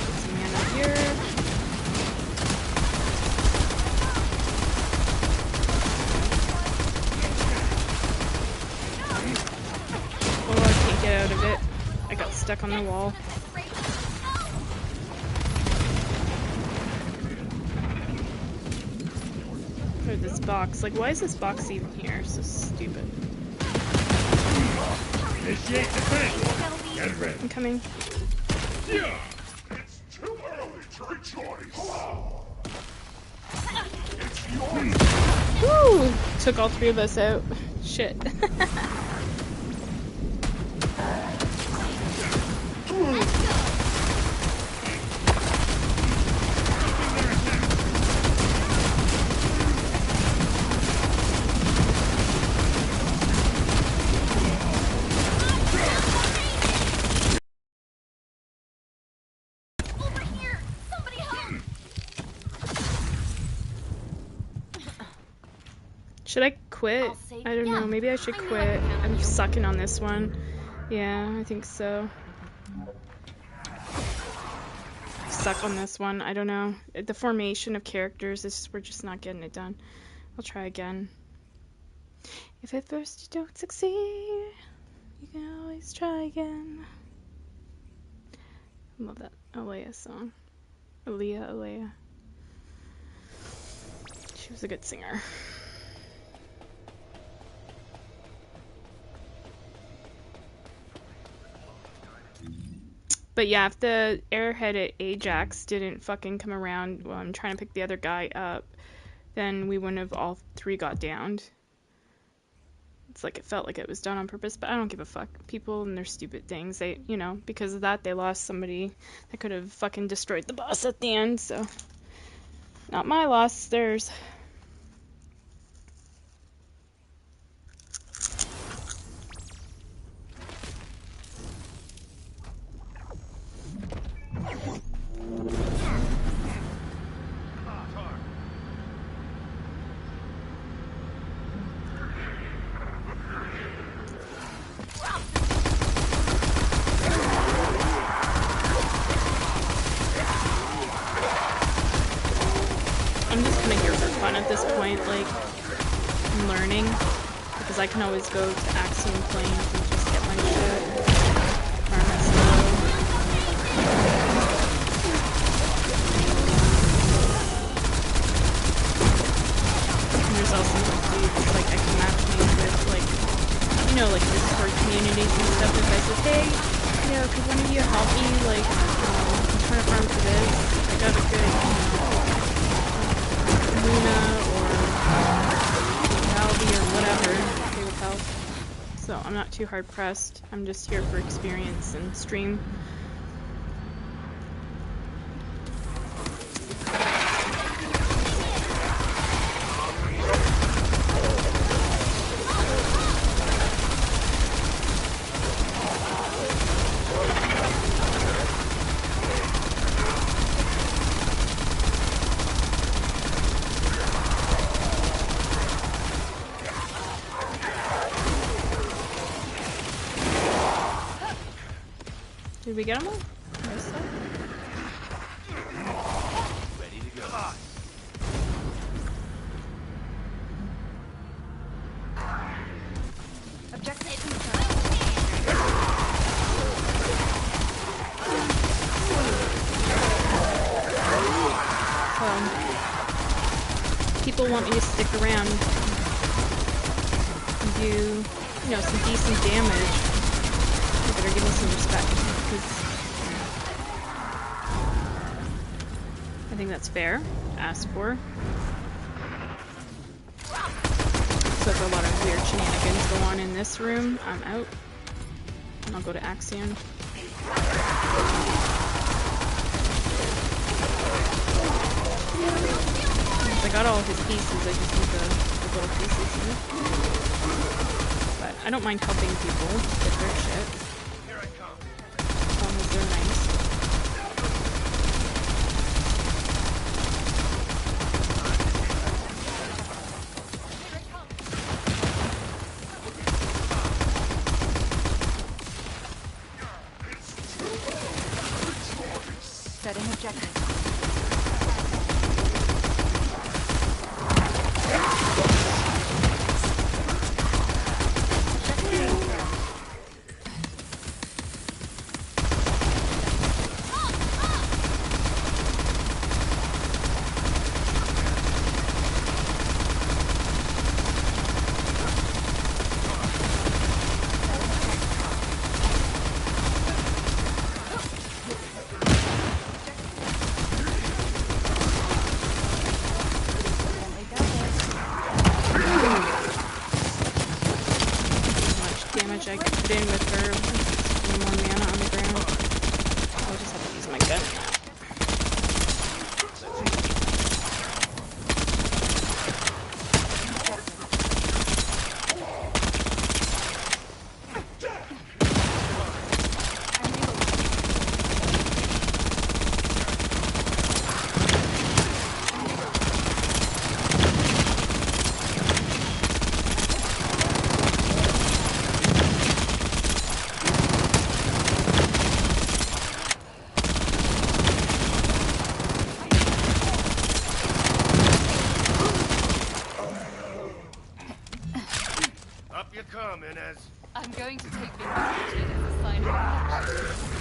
Put some mana here. stuck on the wall. Or this box. Like, why is this box even here? It's so stupid. Initiate defense. Get ready. I'm coming. Yeah. It's too early to rejoice. It's yours. Woo! Took all three of us out. Shit. Should I quit? I don't know. Maybe I should quit. I'm sucking on this one. Yeah, I think so. Suck on this one. I don't know. The formation of characters is we're just not getting it done. I'll try again. If at first you don't succeed, you can always try again. I love that Alea song. Alea. She was a good singer. But yeah, if the airhead at Ajax didn't fucking come around while I'm trying to pick the other guy up, then we wouldn't have all three got downed. It's like it felt like it was done on purpose, but I don't give a fuck. People and their stupid things, they, you know, because of that they lost somebody that could have fucking destroyed the boss at the end, so. Not my loss, theirs. I'm just kind of here for fun at this point, like, I'm learning, because I can always go to Axiom Plains and just get my shit, farm it slow. And there's also dudes, like, I can match me with, like, you know, like, Discord communities and stuff. If I said, hey, you know, could one of you help me, like, I'm trying to farm for this, I got a good, Luna or Valby or whatever, they would help. So I'm not too hard pressed. I'm just here for experience and stream. Did we get them all? Yes, sir. Ready to go. People want me to stick around and do, you know, some decent damage. You better give me some respect, because I think that's fair to ask for. So if a lot of weird shenanigans go on in this room, I'm out. And I'll go to Axion. I got all his pieces, I just need the little pieces here. But I don't mind helping people get their shit. As long as they're nice. Setting objective. says. I'm going to take being defeated as a sign of affection.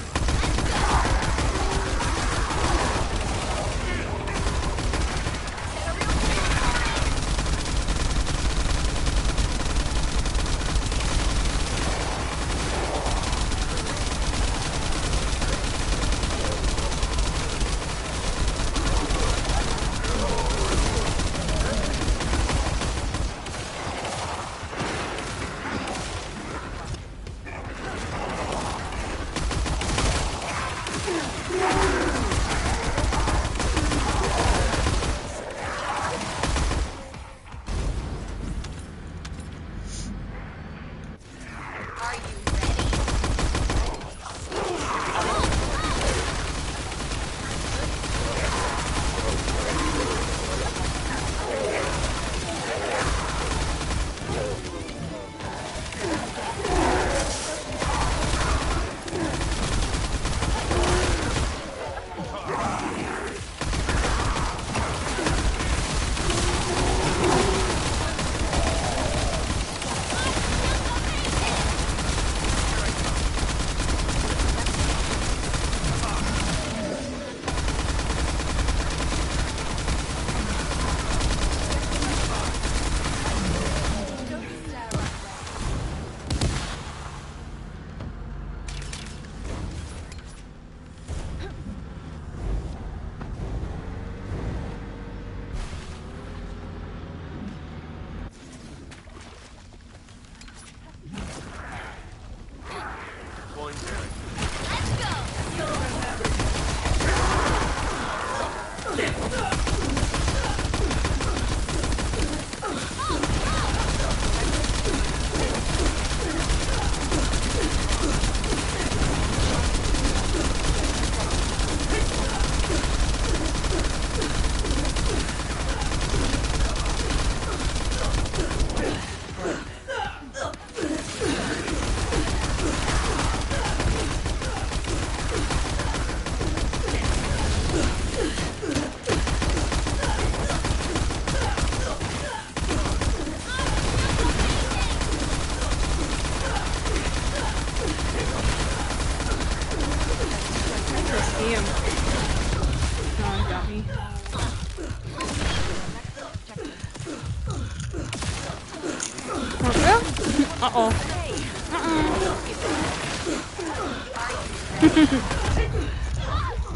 Uh-oh.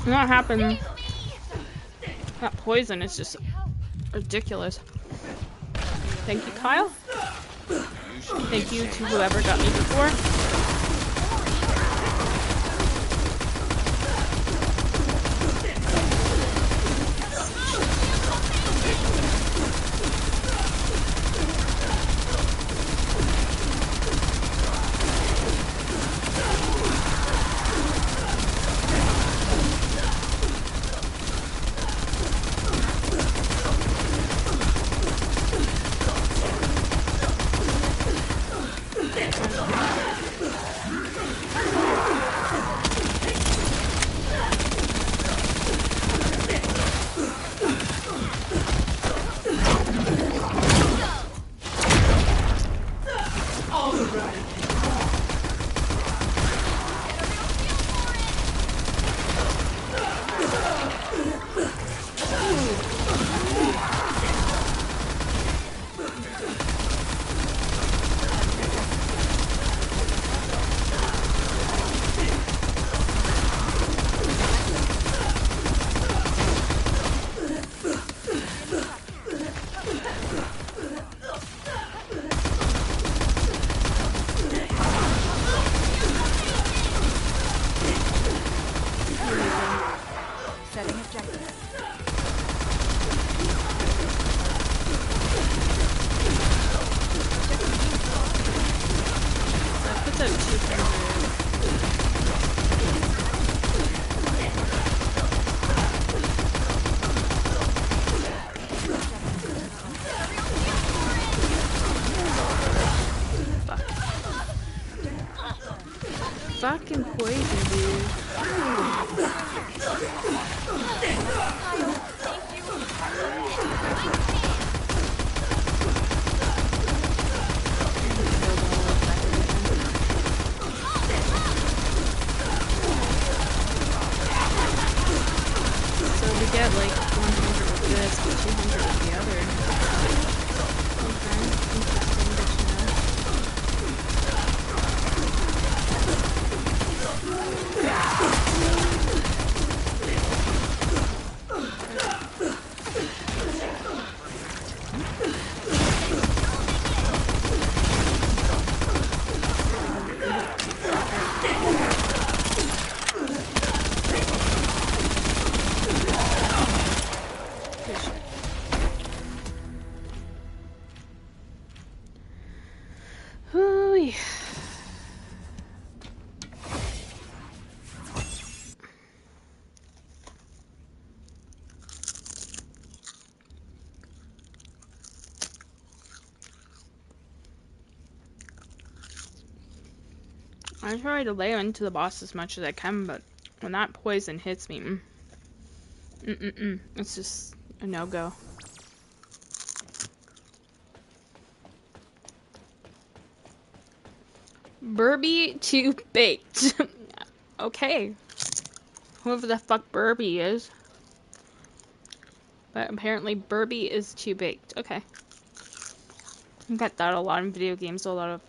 Not happening. That poison is just ridiculous. Thank you, Kyle. Thank you to whoever got me before. Fucking poison, dude. get like 100 with this, but 200 with the other. Okay, interesting, good to know. Good shit. Ooh. I try to lay into the boss as much as I can, but when that poison hits me, it's just a no-go. Burby too baked. Okay. Whoever the fuck Burby is. But apparently Burby is too baked. Okay. I got that a lot in video games, a lot of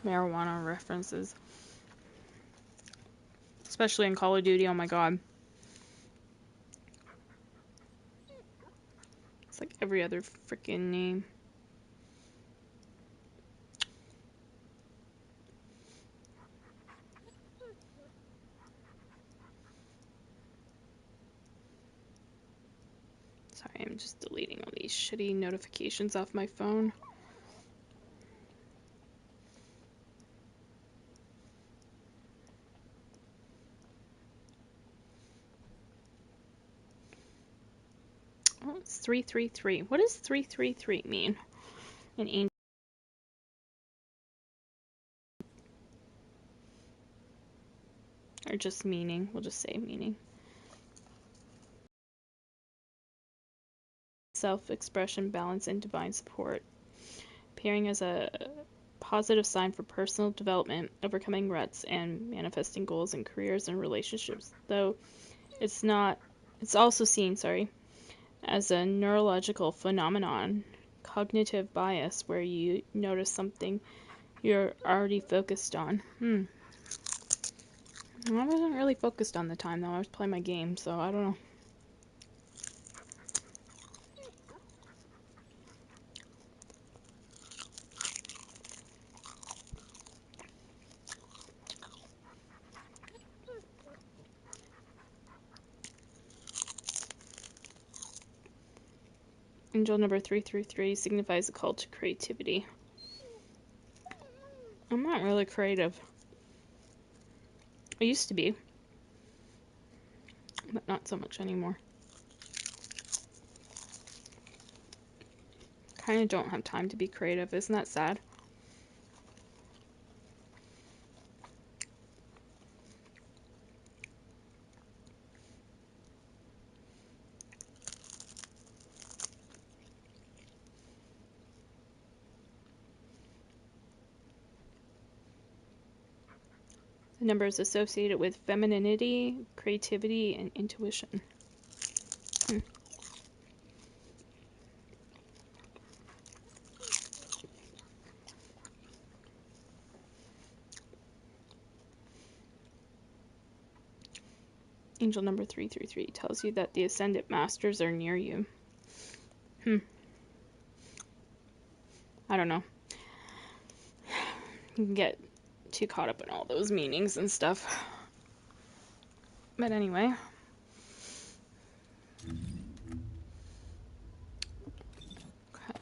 marijuana references. Especially in Call of Duty, oh my god. It's like every other freaking name. Sorry, I'm just deleting all these shitty notifications off my phone. Oh, it's 333. What does 333 mean? In English? Or just meaning? We'll just say meaning. Self-expression, balance, and divine support. Appearing as a positive sign for personal development, overcoming ruts, and manifesting goals in careers and relationships. Though it's also seen, as a neurological phenomenon, cognitive bias, where you notice something you're already focused on. I wasn't really focused on the time, though. I was playing my game, so I don't know. Angel number 333 signifies a call to creativity. I'm not really creative. I used to be, but not so much anymore. Kind of don't have time to be creative. Isn't that sad? The number is associated with femininity, creativity, and intuition. Angel number 333 tells you that the Ascended Masters are near you. I don't know. You can get too caught up in all those meanings and stuff. But anyway. Okay,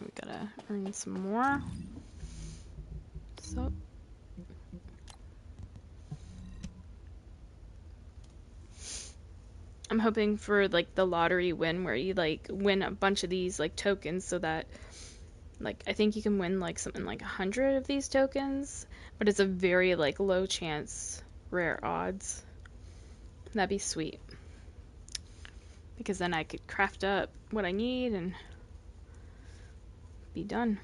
we gotta earn some more. So. I'm hoping for like the lottery win where you like win a bunch of these like tokens so that like I think you can win like something like 100 of these tokens, but it's a very like low chance, rare odds. That'd be sweet. Because then I could craft up what I need and be done.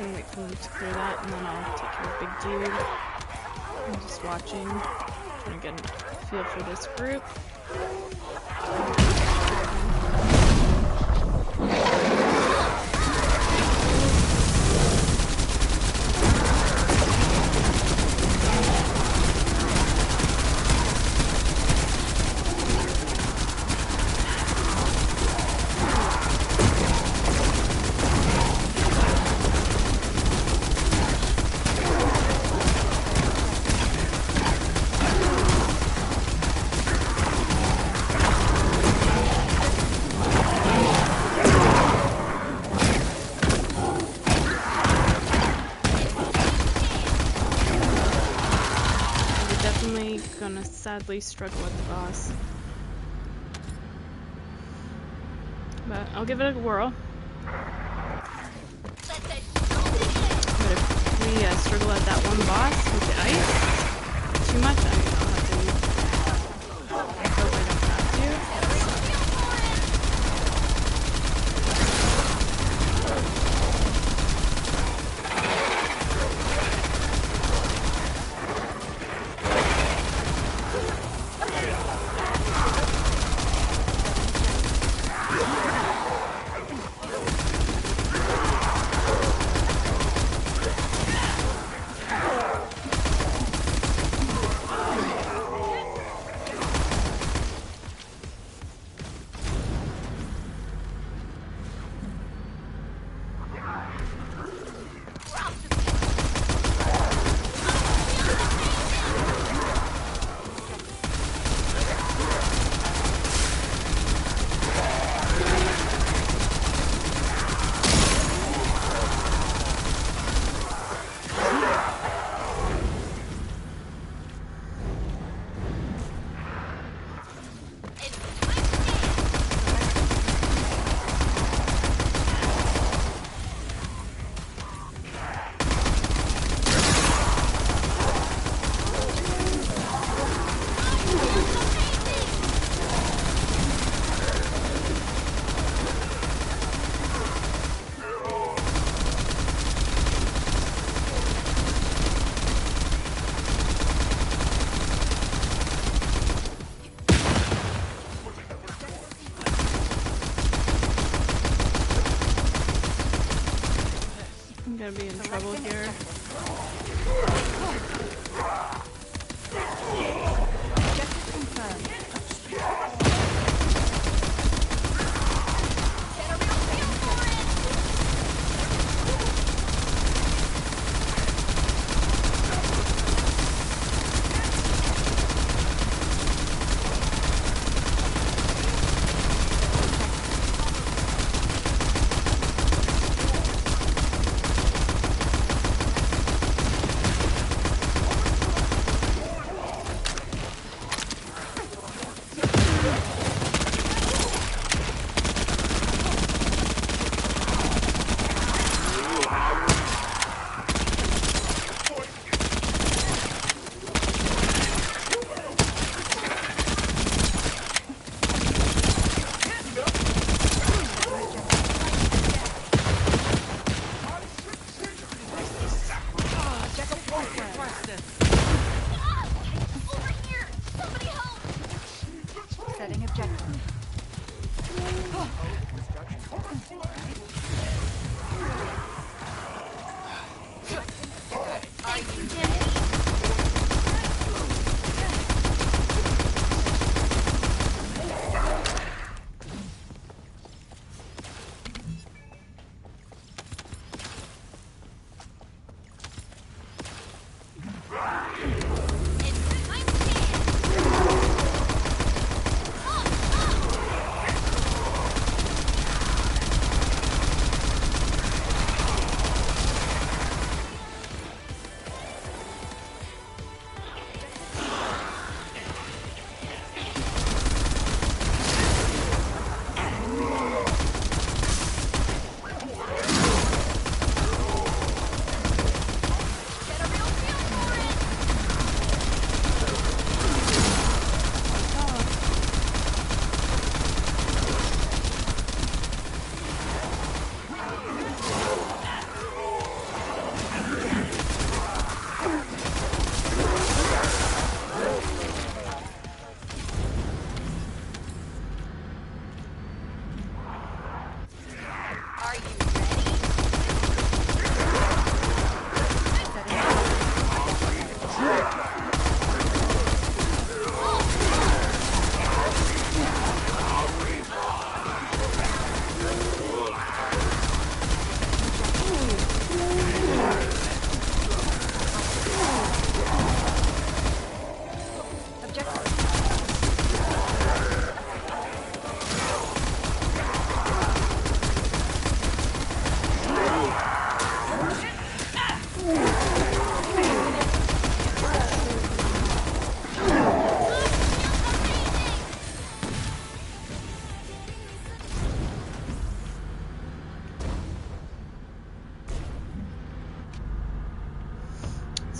gonna wait for them to clear that, and then I'll take care of Big Dude. I'm just watching, trying to get a feel for this group. Gonna sadly struggle with the boss, but I'll give it a whirl. But if we struggle at that one boss with the ice too much, I'll have to leave. I hope I don't have to. I'm gonna be in trouble here.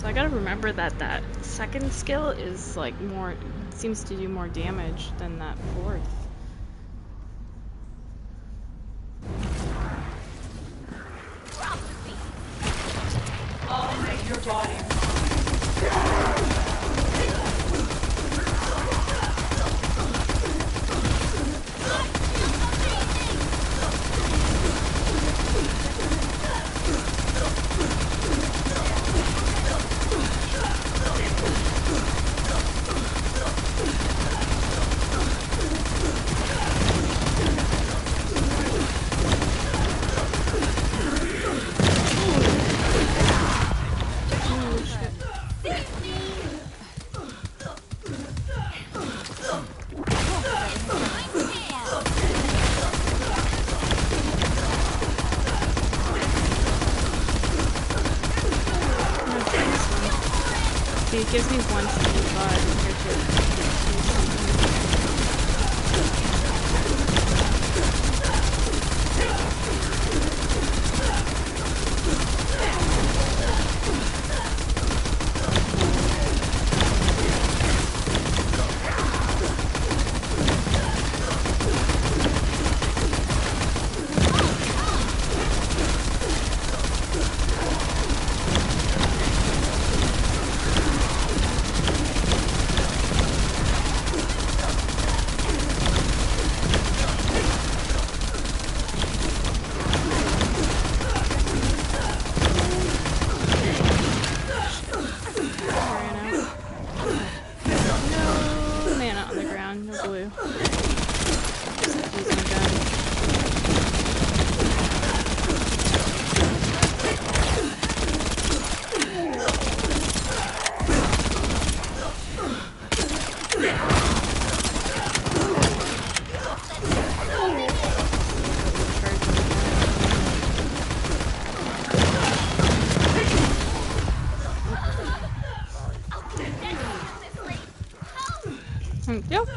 So I gotta remember that that second skill is like more, seems to do more damage than that fourth. I'll make your body. See, it gives me 175 compared to 2something. Yep.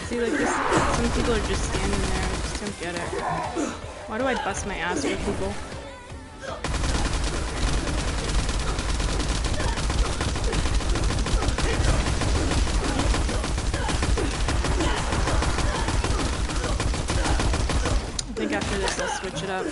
See, like this, some people are just standing there. I just don't get it. Why do I bust my ass for people? I think after this I'll switch it up.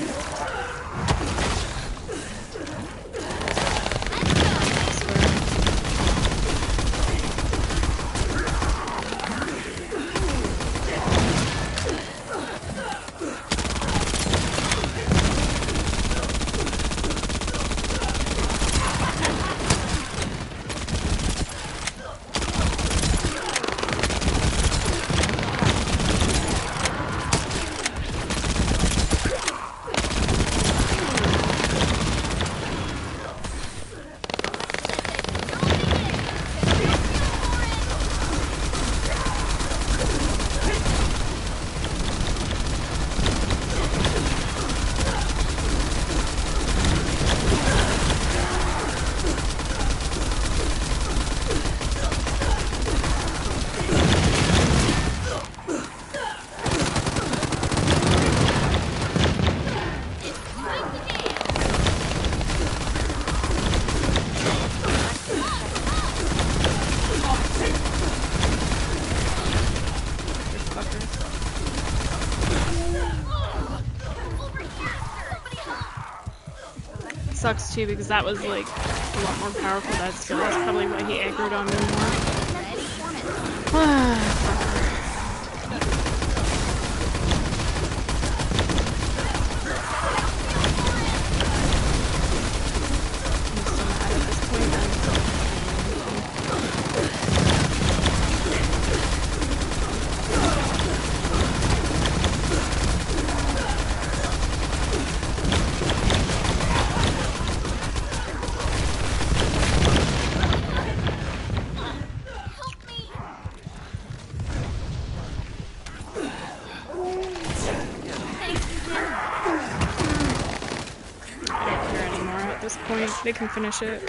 Sucks too because that was like a lot more powerful, that skill. That's probably why he aggroed on me more. this point. They can finish it.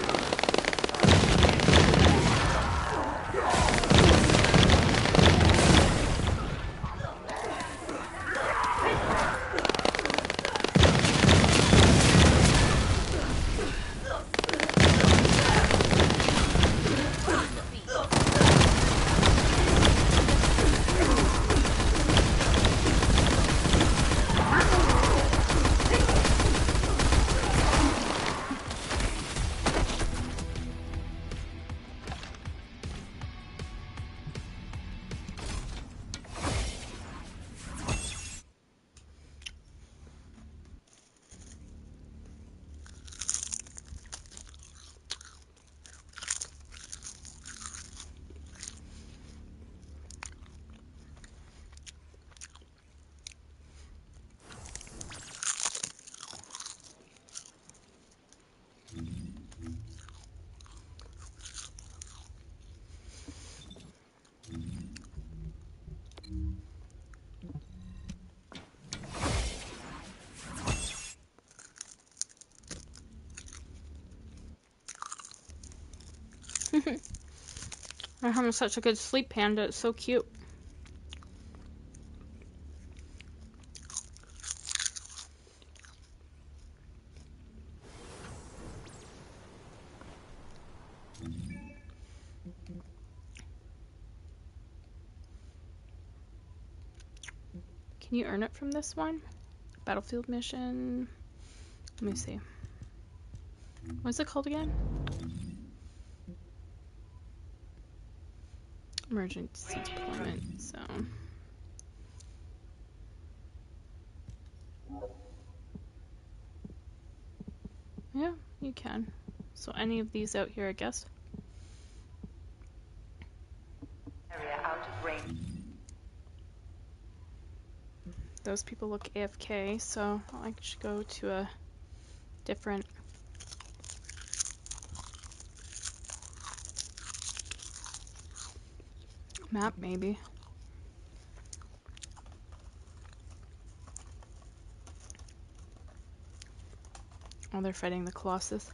I'm having such a good sleep, Panda. It's so cute. Can you earn it from this one? Battlefield mission. Let me see. What's it called again? Emergency deployment. So. Yeah, you can. So any of these out here, I guess. Area out of range. Those people look AFK, so I should go to a different map, maybe. Oh, they're fighting the Colossus.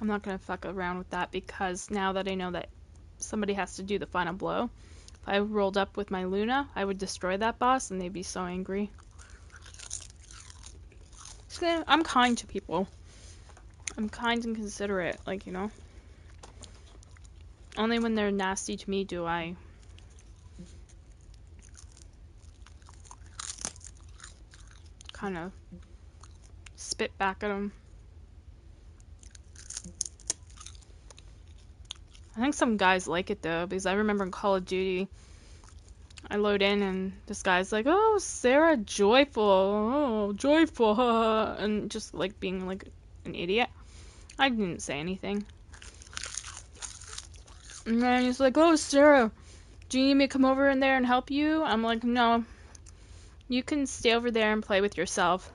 I'm not gonna fuck around with that because now that I know that somebody has to do the final blow, if I rolled up with my Luna, I would destroy that boss and they'd be so angry. So, I'm kind to people. I'm kind and considerate, like, you know. Only when they're nasty to me do I kind of spit back at them. I think some guys like it though, because I remember in Call of Duty, I load in and this guy's like, "Oh, Sarah, joyful, oh, joyful," and just like being like an idiot. I didn't say anything. And then he's like, "Oh, Sarah, do you need me to come over in there and help you?" I'm like, "No, you can stay over there and play with yourself."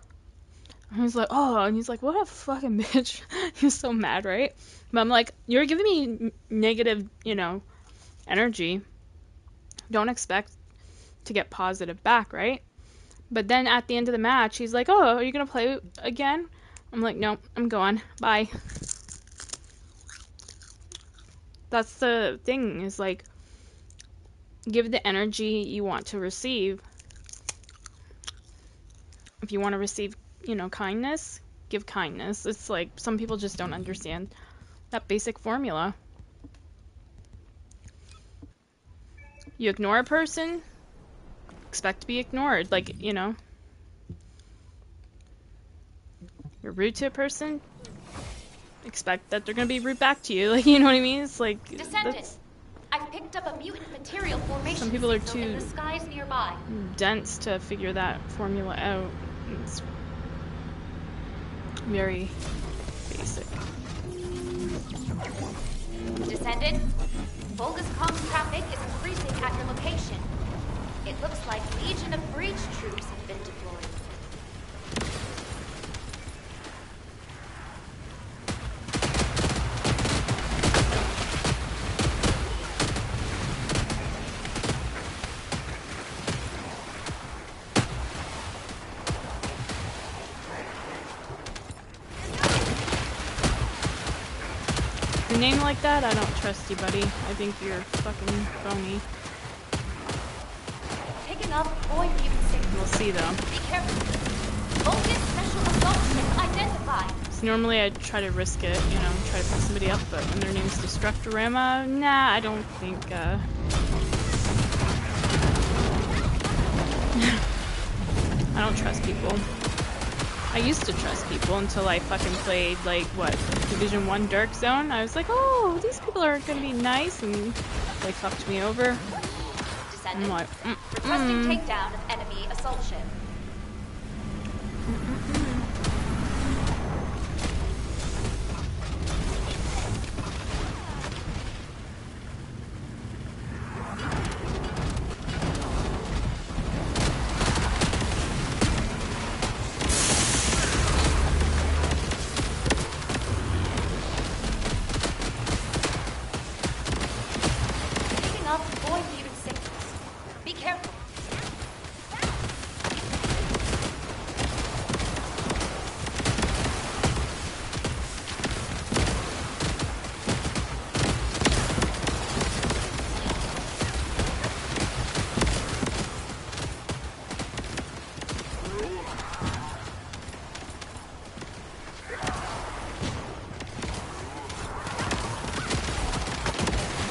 And he's like, "Oh," and he's like, "What a fucking bitch." He's so mad, right? But I'm like, "You're giving me negative, you know, energy. Don't expect to get positive back, right?" But then at the end of the match, he's like, "Oh, are you gonna play again?" I'm like, "No, I'm going. Bye." That's the thing, is like, give the energy you want to receive. If you want to receive, you know, kindness, give kindness. It's like, some people just don't understand that basic formula. You ignore a person, expect to be ignored. Like, you know, you're rude to a person, expect that they're gonna be rude back to you. Like, you know what I mean? It's like, Descendant, I've picked up a mutant material formation some people are signal in too the skies nearby. dense to figure that formula out. It's very basic. Descendant, bogus comms traffic is increasing at your location. It looks like Legion of Breach troops have been deployed. A name like that, I don't trust you, buddy. I think you're fucking phony. Picking up boy mutant signals. We'll see though. Be careful. Vulcan special assault ship identified. So normally I'd try to risk it, you know, try to pick somebody up, but when their name's Destructorama, nah, I don't think, I don't trust people. I used to trust people until I fucking played, like, what, Division 1 Dark Zone? I was like, oh, these people are gonna be nice, and they fucked me over. Descendant. I'm like, Requesting takedown of enemy assault ship. Picking up boy mutant signals. Be careful.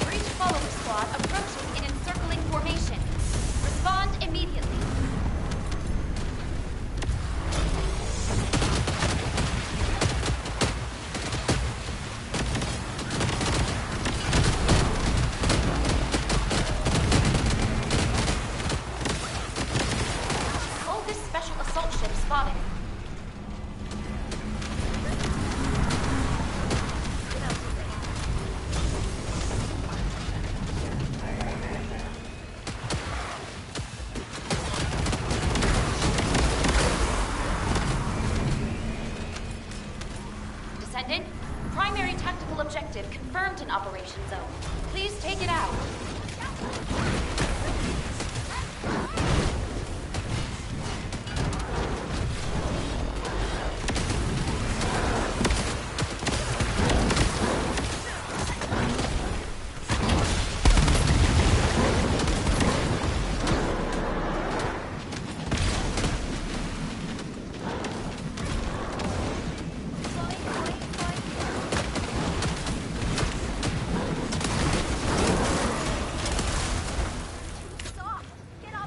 Breach follower squad approaching in encircling formation. Respond immediately. Hold this special assault ship spotted. Descendant, primary tactical objective confirmed in Operation Zone. Please take it out.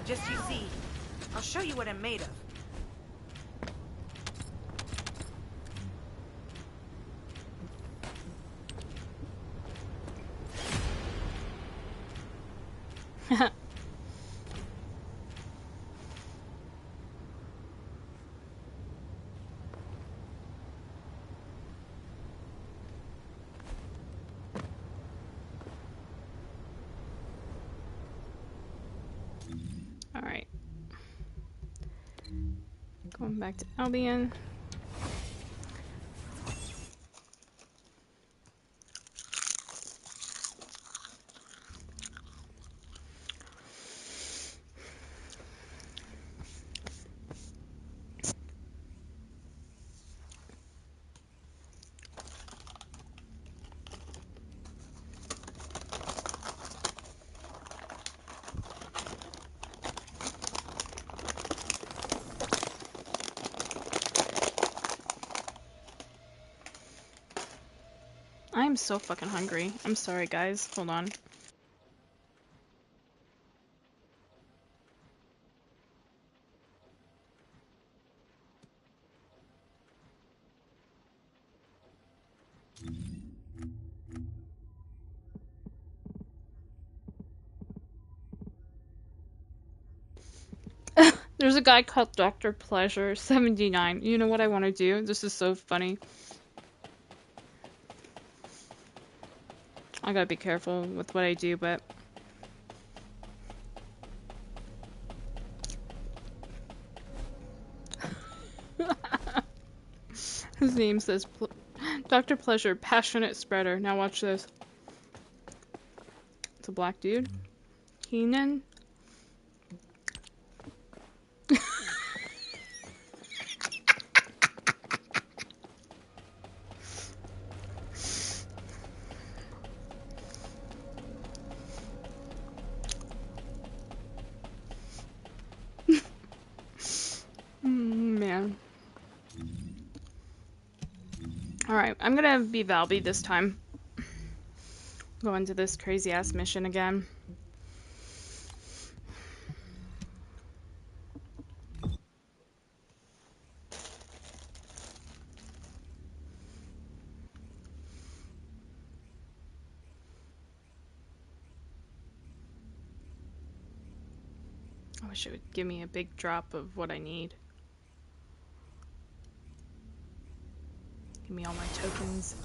Just you see. I'll show you what I'm made of. alright. Going back to Albion. I'm so fucking hungry. I'm sorry, guys. Hold on. There's a guy called Dr. Pleasure 79. You know what I want to do? This is so funny. I gotta be careful with what I do, but his name says Dr. Pleasure, passionate spreader. Now watch this. It's a black dude. Keenan. Alright, I'm gonna be Valby this time. Go into this crazy ass mission again. I wish it would give me a big drop of what I need. Give me all my tokens.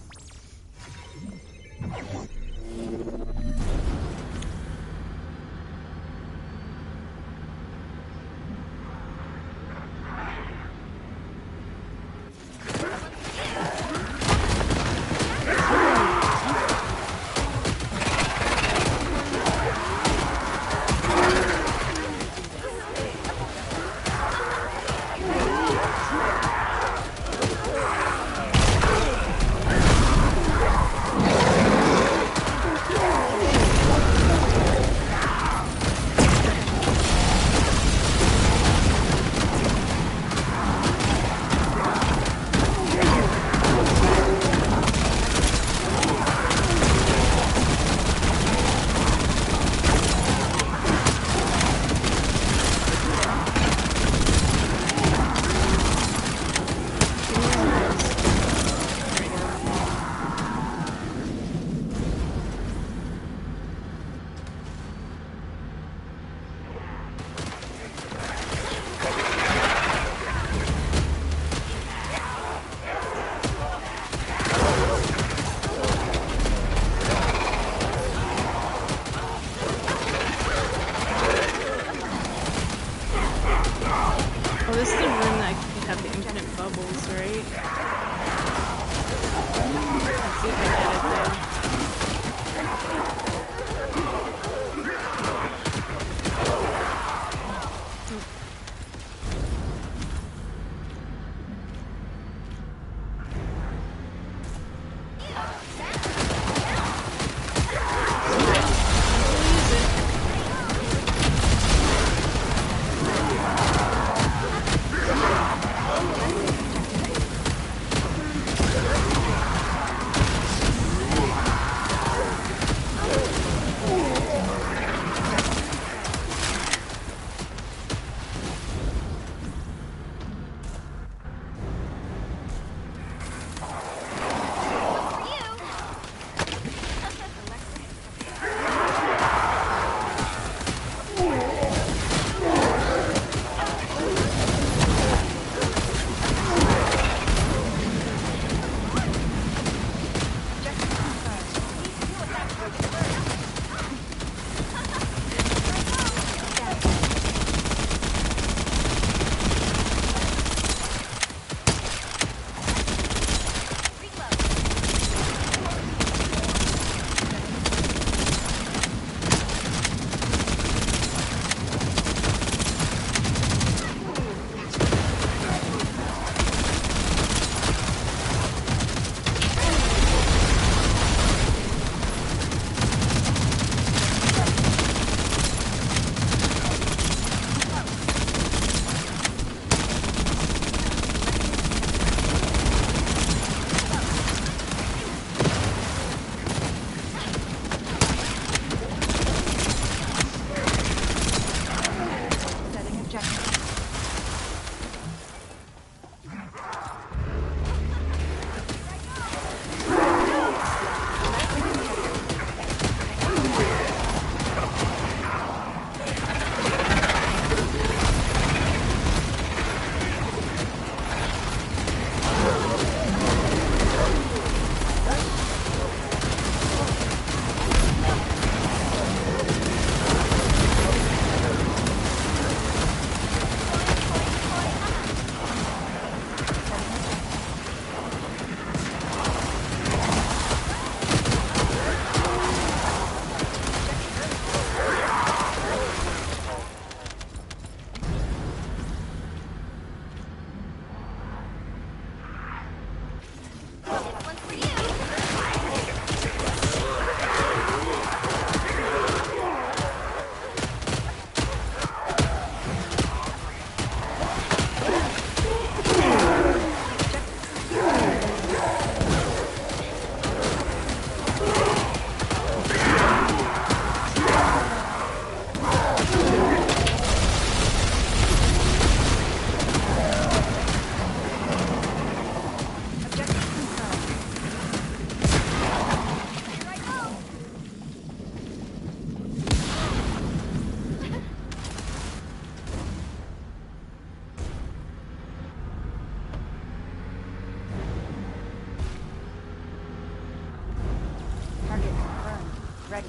Ready.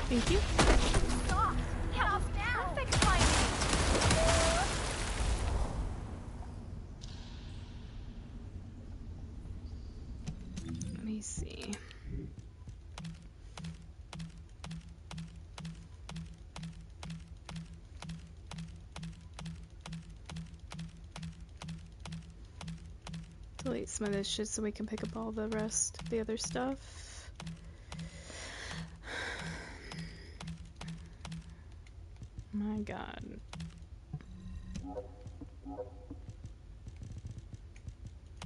Thank you. Let me see. Delete some of this shit so we can pick up all the rest of the other stuff. My god.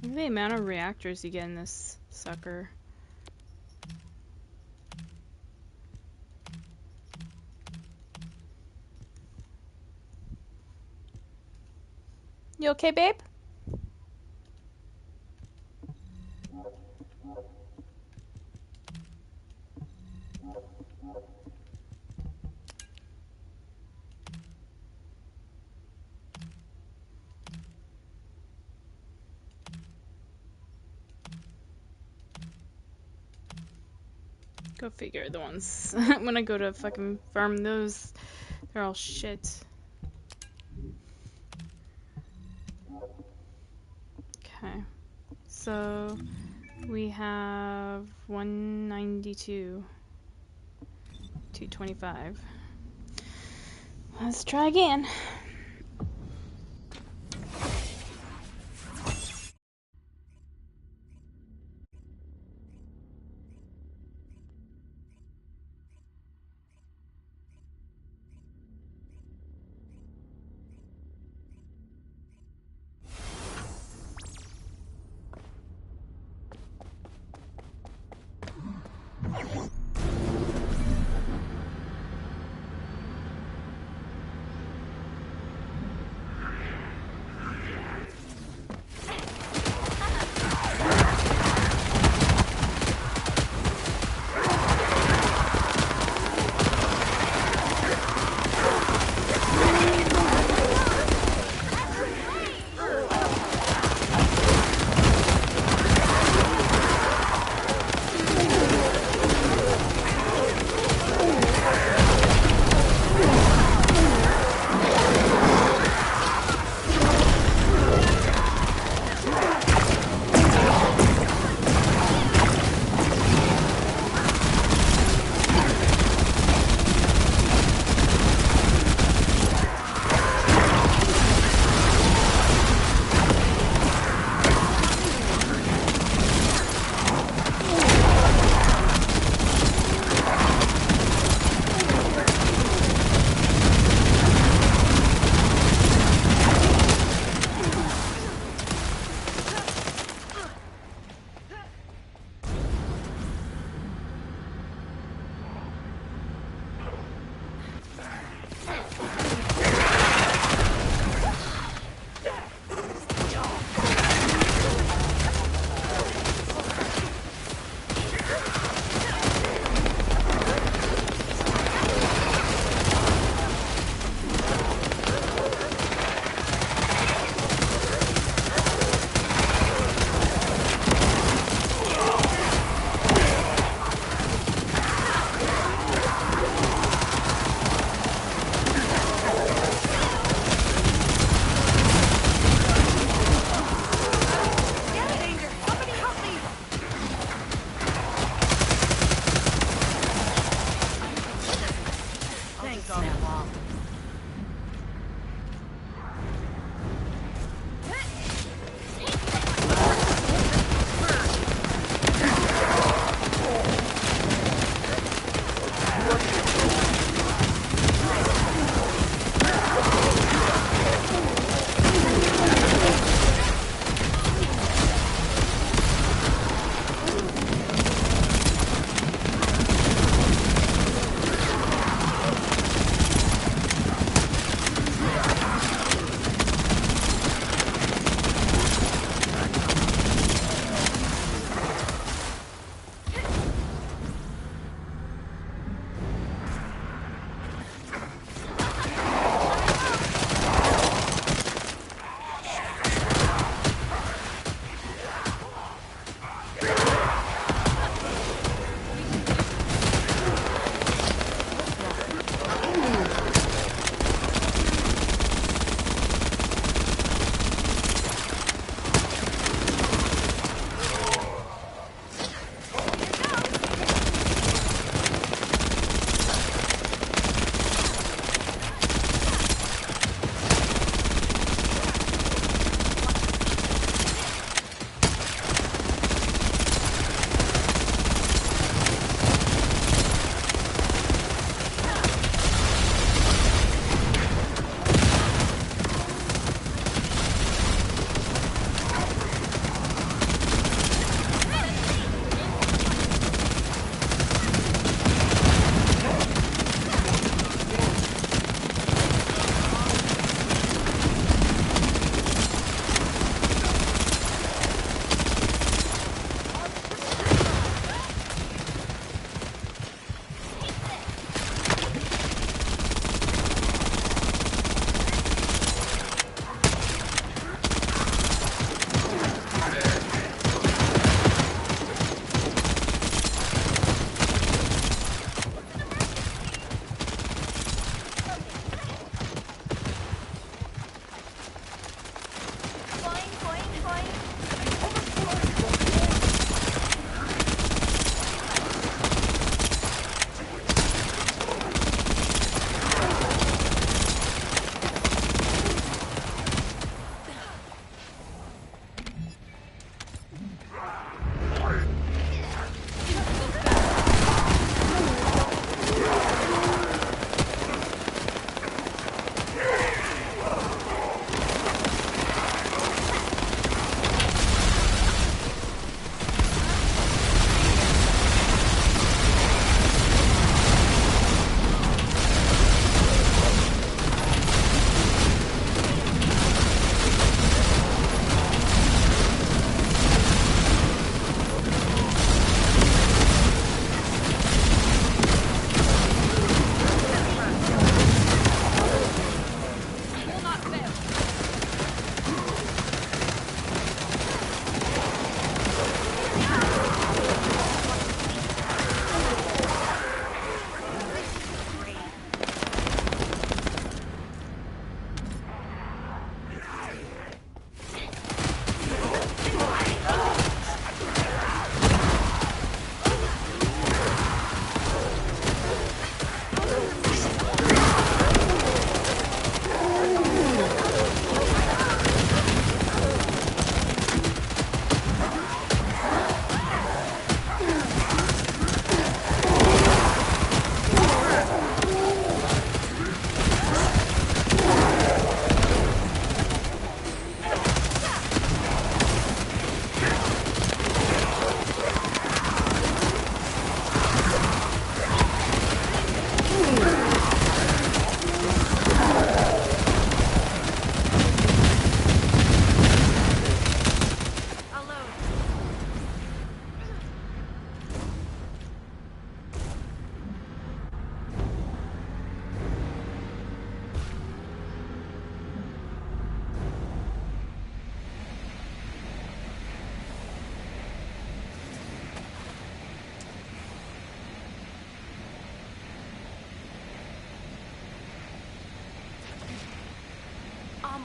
Look at the amount of reactors you get in this sucker. You okay, babe? Go figure. The ones when I go to fucking farm those, they're all shit. Okay, so we have 192, 225. Let's try again.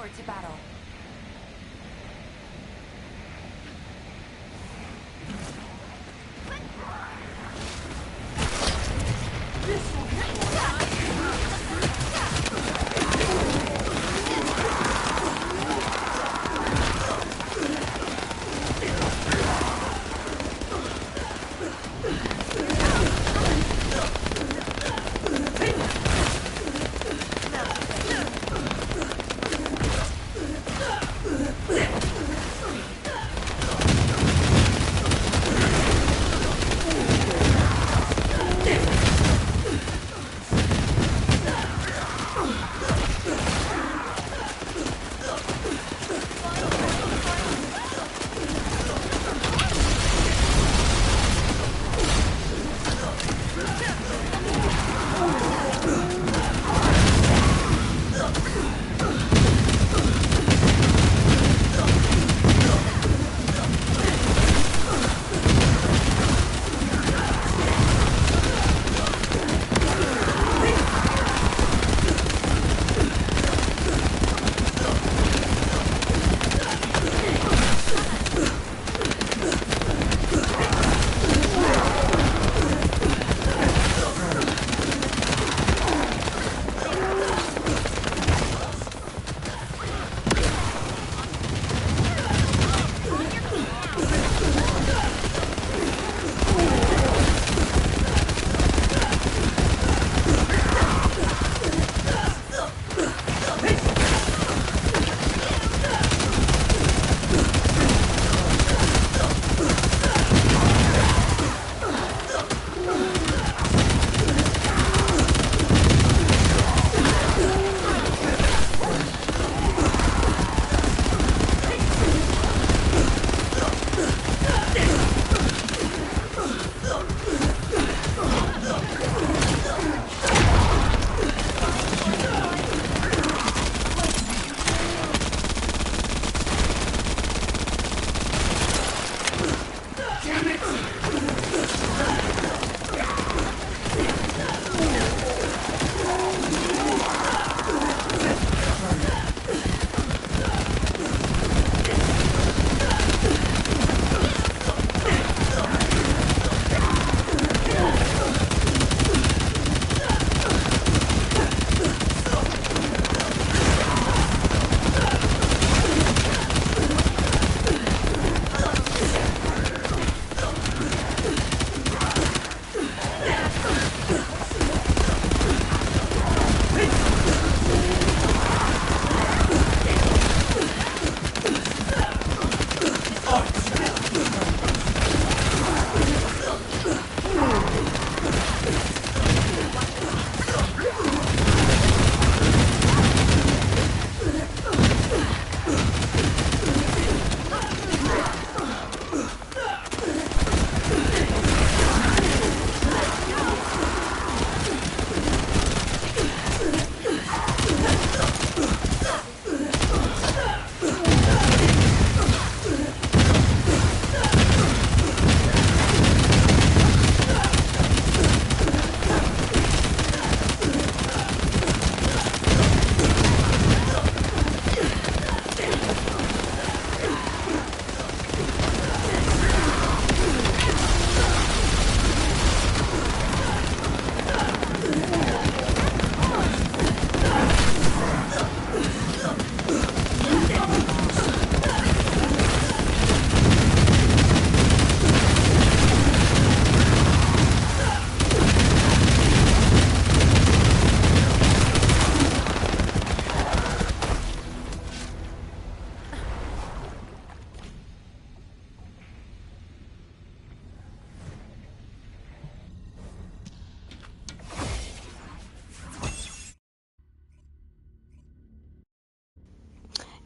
forward to battle.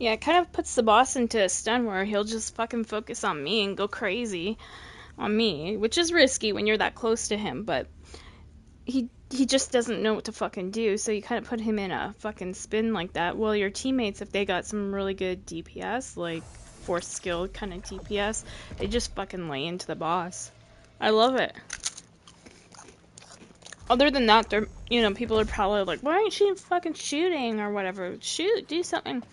Yeah, it kind of puts the boss into a stun where he'll just fucking focus on me and go crazy on me, which is risky when you're that close to him, but he just doesn't know what to fucking do, so you kind of put him in a fucking spin like that. Well, your teammates, if they got some really good DPS, like force skill kind of DPS, they just fucking lay into the boss. I love it. Other than that, they're, people are probably like, why aren't you fucking shooting or whatever? Shoot, do something.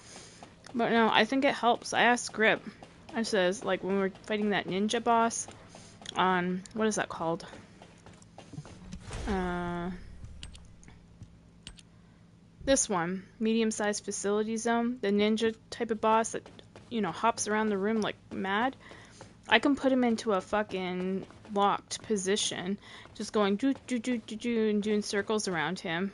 But no, I think it helps. I asked Grip. I says, like, when we were fighting that ninja boss on, what is that called? This one, medium-sized facility zone, the ninja type of boss that, you know, hops around the room like mad. I can put him into a fucking locked position, just going do do do do do and doing circles around him.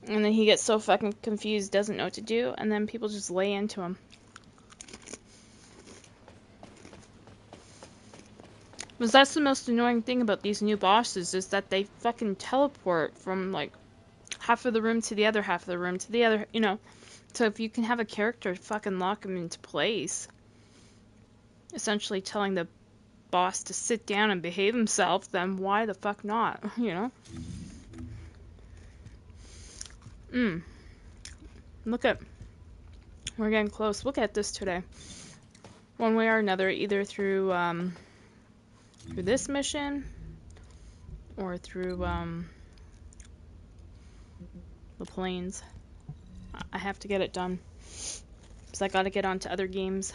And then he gets so fucking confused, doesn't know what to do, and then people just lay into him. Because that's the most annoying thing about these new bosses, is that they fucking teleport from, like, half of the room to the other half of the room to the other, you know. So if you can have a character fucking lock him into place, essentially telling the boss to sit down and behave himself, then why the fuck not, you know? Look at, we're getting close. We'll get this today. One way or another, either through this mission, or through, the planes. I have to get it done, because I gotta get on to other games.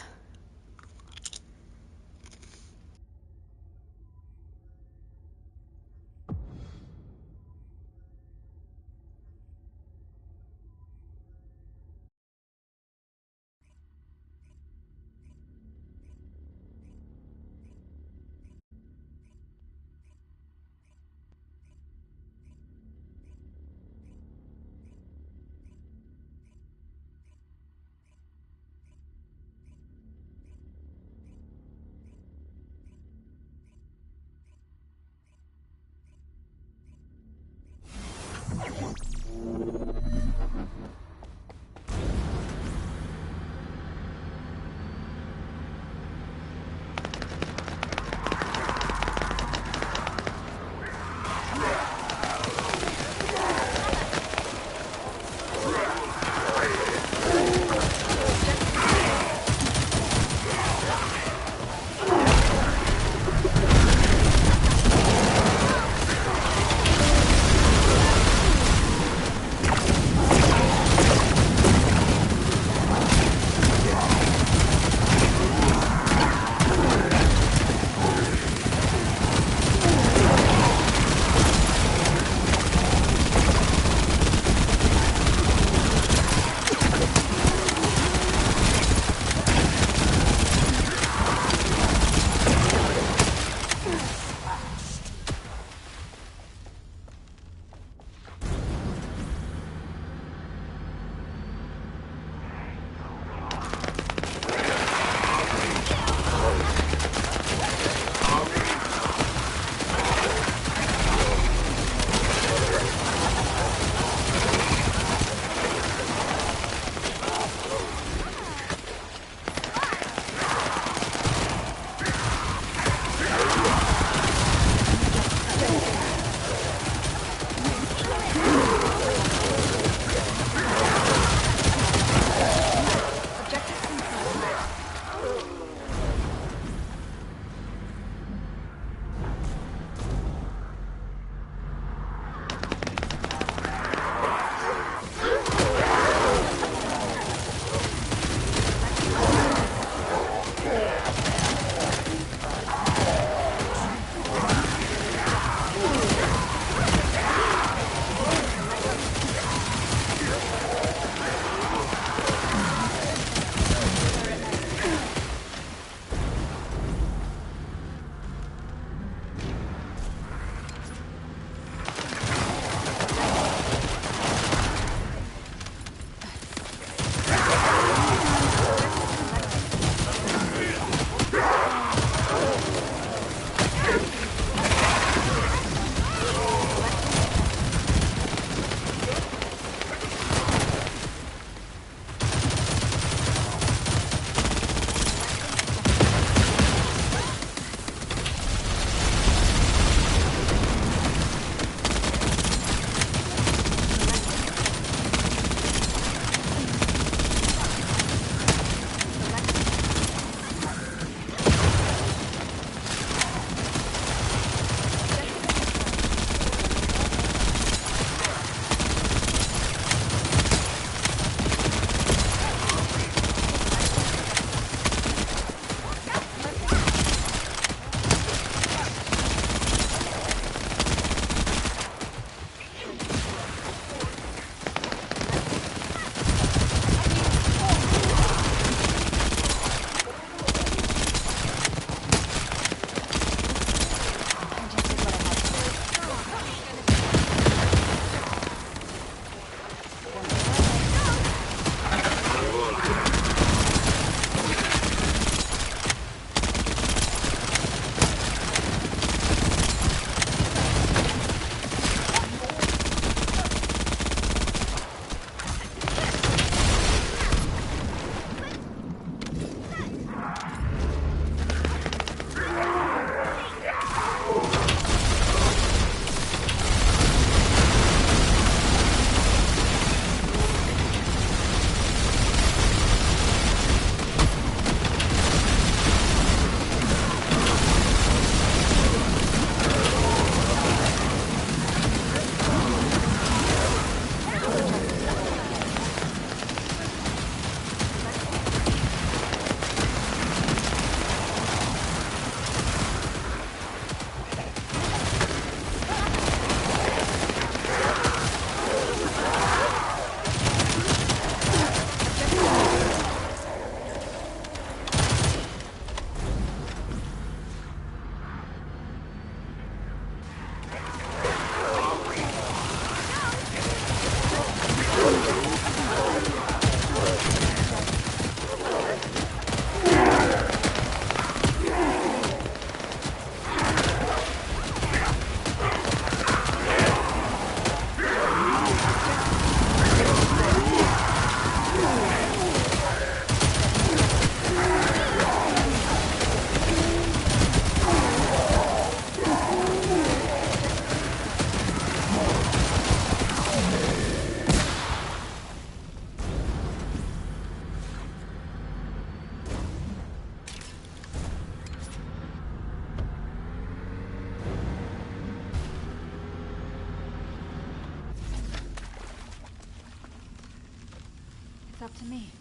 It's up to me.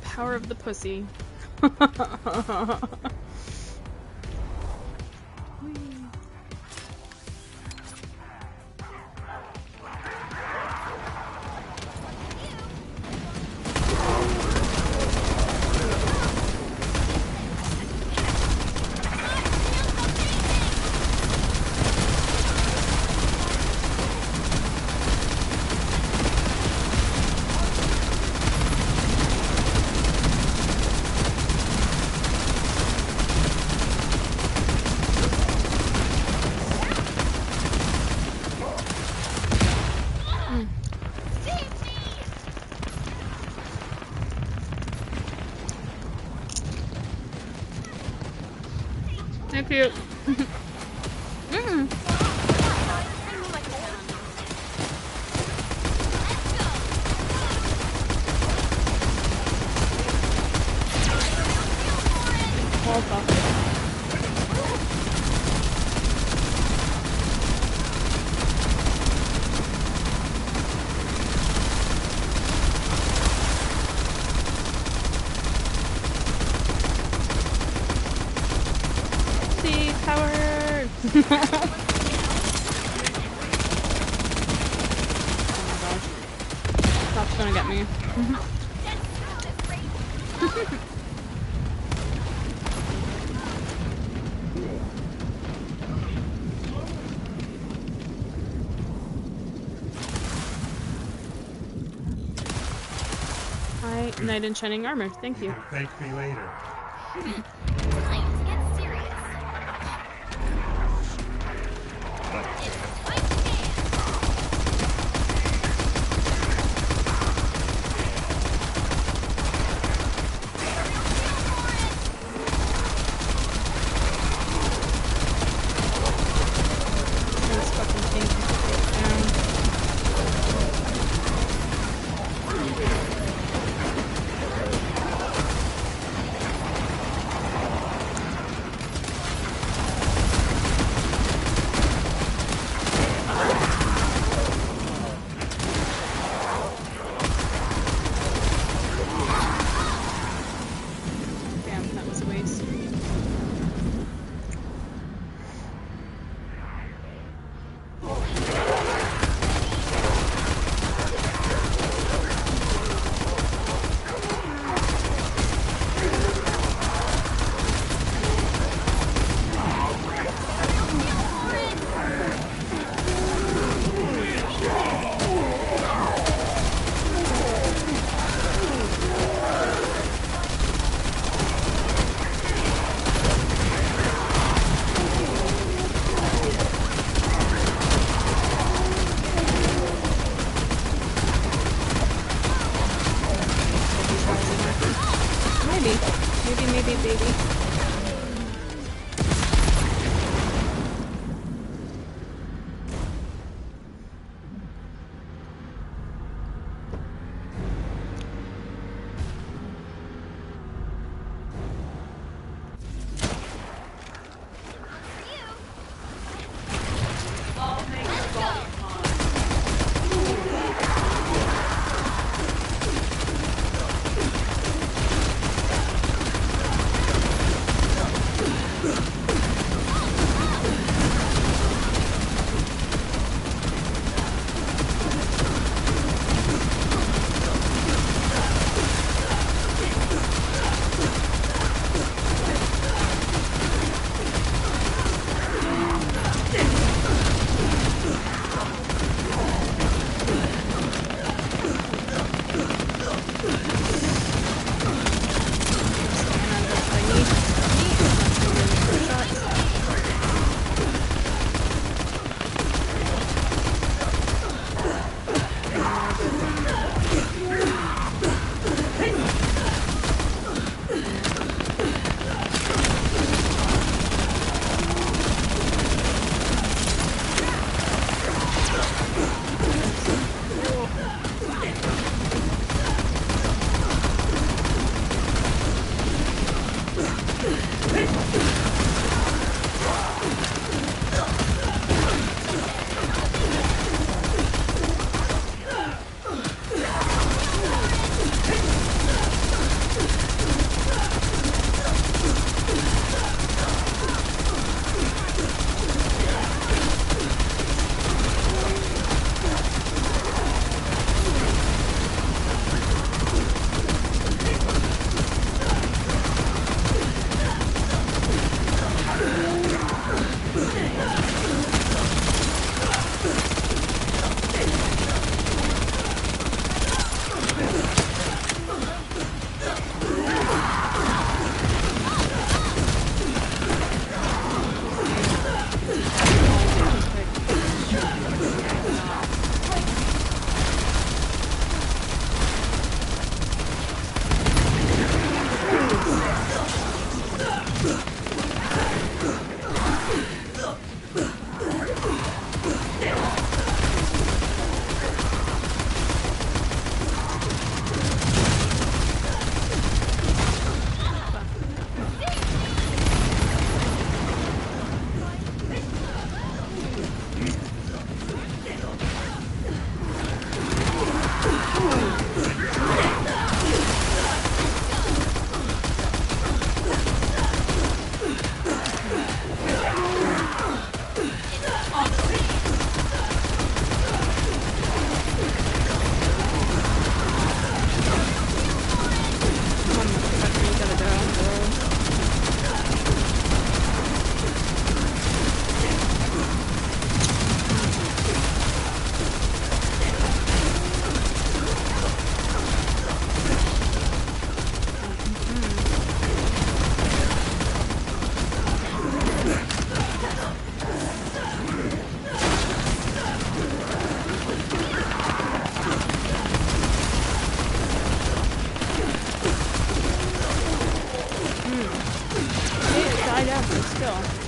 Power of the pussy. So cute. Hold on. Stop's gonna get me. Hi, Knight in Shining Armor. Thank you. Thank me later. Time to get serious. It's time to dance. This fucking thing can take down. Damn, that was a waste. Maybe, baby. kill.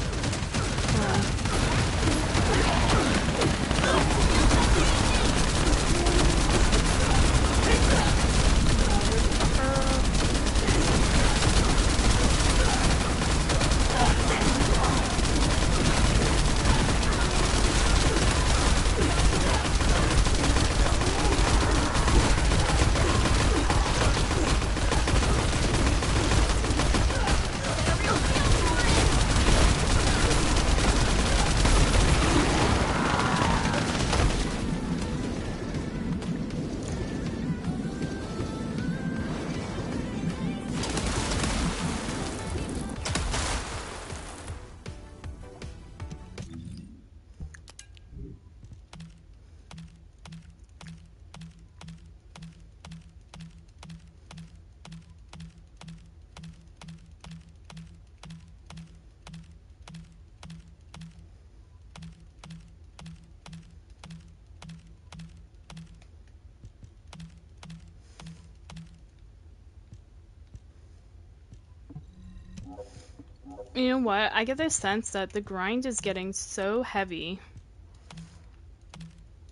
You know what? I get this sense that the grind is getting so heavy.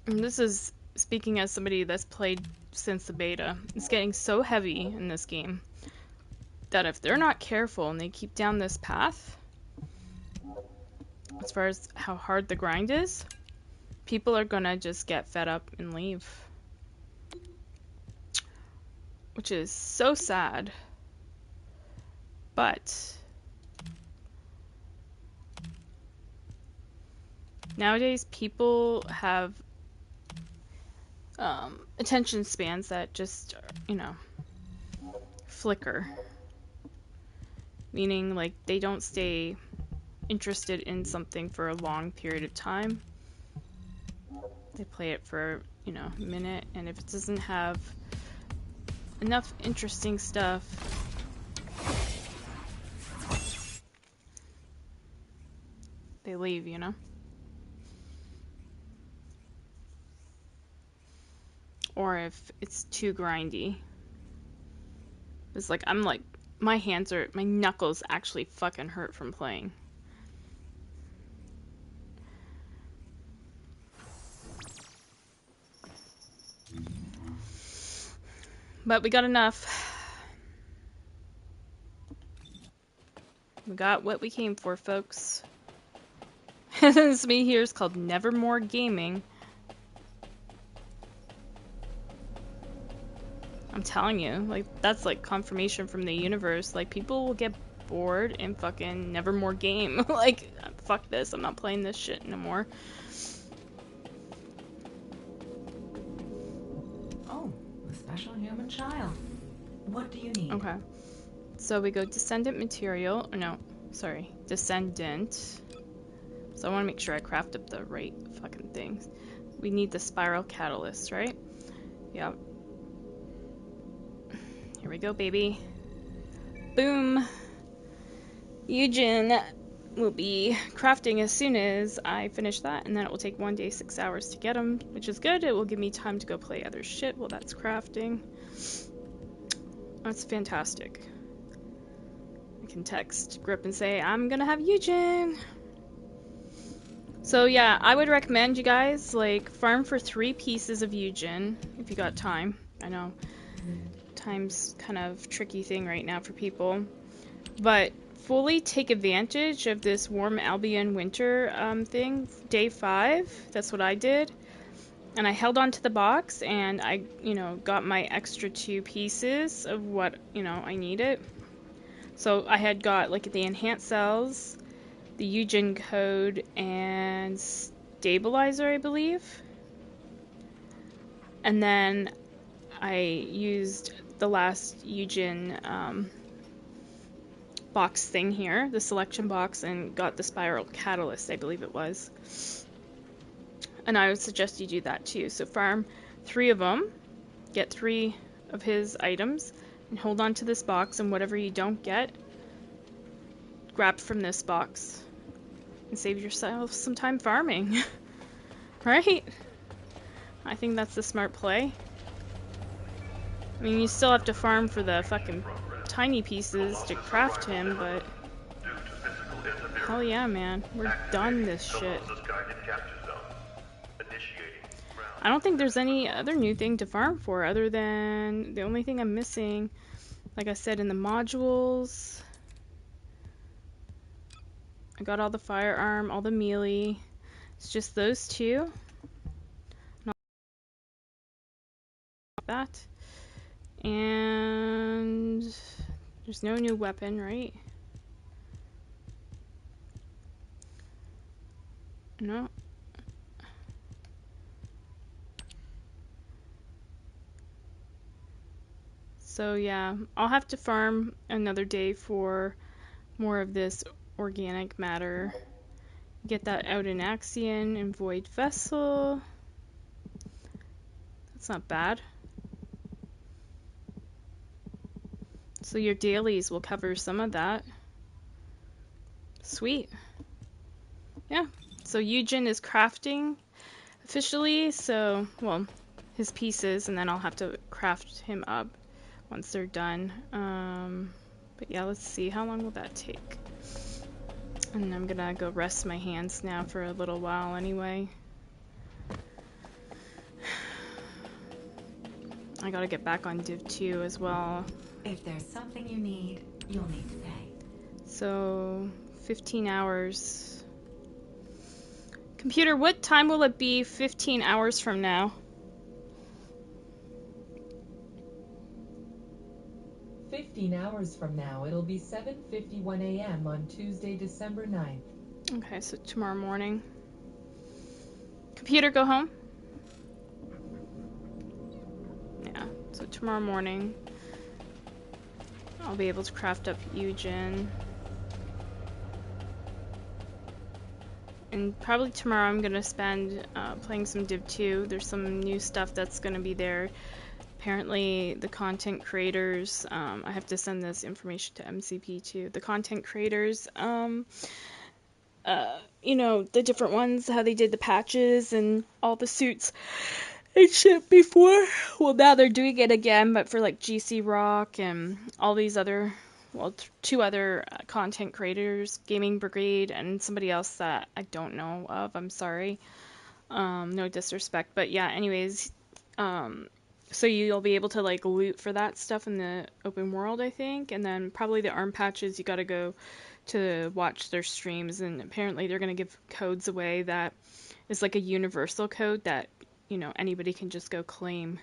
And this is speaking as somebody that's played since the beta. It's getting so heavy in this game that if they're not careful and they keep down this path, as far as how hard the grind is, people are gonna just get fed up and leave. Which is so sad. But nowadays, people have attention spans that just, you know, flicker. Meaning, like, they don't stay interested in something for a long period of time. They play it for, you know, a minute, and if it doesn't have enough interesting stuff, they leave, you know? Or if it's too grindy. It's like, I'm like, my knuckles actually fucking hurt from playing. But we got enough. We got what we came for, folks. This me here is called Nevermore Gaming. I'm telling you, like, that's like confirmation from the universe. Like, people will get bored and fucking Nevermore game. Like, fuck this, I'm not playing this shit no more. Oh, a special human child. What do you need? Okay. So we go Descendant material. No, sorry. Descendant. So I want to make sure I craft up the right fucking things. We need the spiral catalyst, right? Yep. Here we go, baby. Boom. Yujin will be crafting as soon as I finish that, and then it will take 1 day, 6 hours to get them, which is good. It will give me time to go play other shit while that's crafting. That's fantastic. I can text Grip and say, I'm gonna have Yujin. So yeah, I would recommend you guys, like, farm for 3 pieces of Yujin, if you got time. I know time's kind of tricky thing right now for people. But fully take advantage of this Warm Albion winter thing, day 5. That's what I did. And I held on to the box, and I, you know, got my extra 2 pieces of what, you know, I needed. So I had got, like, the enhanced cells, the Yujin code, and stabilizer, I believe. And then I used the last Yujin box thing here, the selection box, and got the spiral catalyst, I believe it was. And I would suggest you do that too. So farm 3 of them, get 3 of his items, and hold on to this box, and whatever you don't get, grab from this box. And save yourself some time farming. Right? I think that's the smart play. I mean, you still have to farm for the fucking tiny pieces to craft him, but... Due to physical Hell yeah, man. We're done this shit. I don't think there's any other new thing to farm for other than the only thing I'm missing, like I said, in the modules. I got all the firearm, all the melee. It's just those two. Not that. And there's no new weapon, right? No. So yeah, I'll have to farm another day for more of this organic matter. Get that out in Axion and Void Vessel. That's not bad. So your dailies will cover some of that. Sweet. Yeah. So Yujin is crafting officially, so, well, his pieces, and then I'll have to craft him up once they're done. But yeah, let's see. How long will that take? And I'm gonna go rest my hands now for a little while anyway. I gotta get back on Div 2 as well. If there's something you need, you'll need to pay. So, 15 hours. Computer, what time will it be 15 hours from now? 15 hours from now, it'll be 7:51 a.m. on Tuesday, December 9th. Okay, so tomorrow morning. Computer, go home. Yeah, so tomorrow morning I'll be able to craft up Yujin. And probably tomorrow I'm gonna spend playing some Div 2. There's some new stuff that's gonna be there. Apparently the content creators, I have to send this information to MCP too. The content creators, you know, the different ones, how they did the patches and all the suits and shit before. Well, now they're doing it again, but for like GC Rock and all these other, well, two other content creators, Gaming Brigade and somebody else that I don't know of. I'm sorry. No disrespect, but yeah, anyways, so you'll be able to like loot for that stuff in the open world, I think, and then probably the arm patches you gotta go to watch their streams, and apparently they're gonna give codes away that is like a universal code that, you know, anybody can just go claim